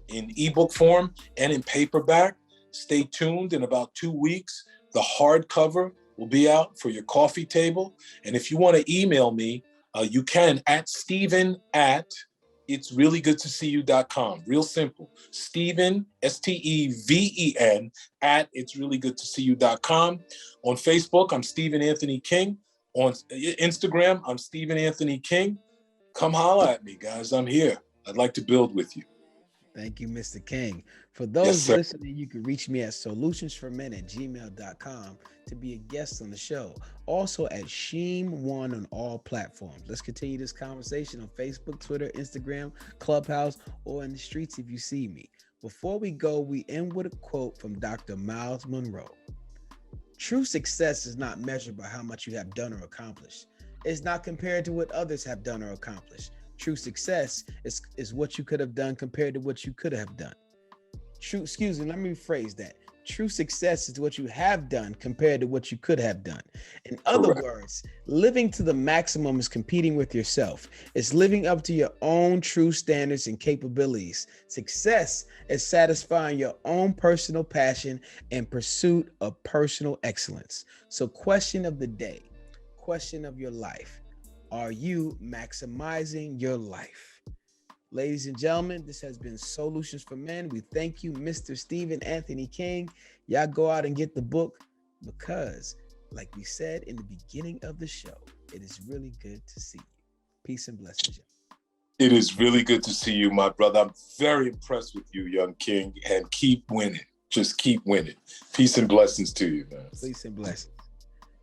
in ebook form and in paperback. Stay tuned. In about 2 weeks, the hardcover will be out for your coffee table. And if you want to email me, you can at Steven@itsreallygoodtosee.com. Real simple. Steven, Steven, at itsreallygoodtosee.com. On Facebook, I'm Stephen Anthony King. On Instagram, I'm Stephen Anthony King. Come holla at me, guys. I'm here. I'd like to build with you. Thank you, Mr. King. For Yes, those sir. listening, you can reach me at solutionsformen@gmail.com to be a guest on the show. Also at Sheem1 on all platforms. Let's continue this conversation on Facebook, Twitter, Instagram, Clubhouse, or in the streets if you see me. Before we go, we end with a quote from Dr. Miles Monroe. True success is not measured by how much you have done or accomplished. It's not compared to what others have done or accomplished. True success is what you could have done compared to what you could have done. Let me rephrase that. True success is what you have done compared to what you could have done. In other words, living to the maximum is competing with yourself. It's living up to your own true standards and capabilities. Success is satisfying your own personal passion and pursuit of personal excellence. So, question of the day, question of your life. Are you maximizing your life? Ladies and gentlemen, this has been Solutions for Men. We thank you, Mr. Stephen Anthony King. Y'all go out and get the book because, like we said in the beginning of the show, it is really good to see you. Peace and blessings. It is really good to see you, my brother. I'm very impressed with you, young King, and keep winning. Just keep winning. Peace and blessings to you, man. Peace and blessings.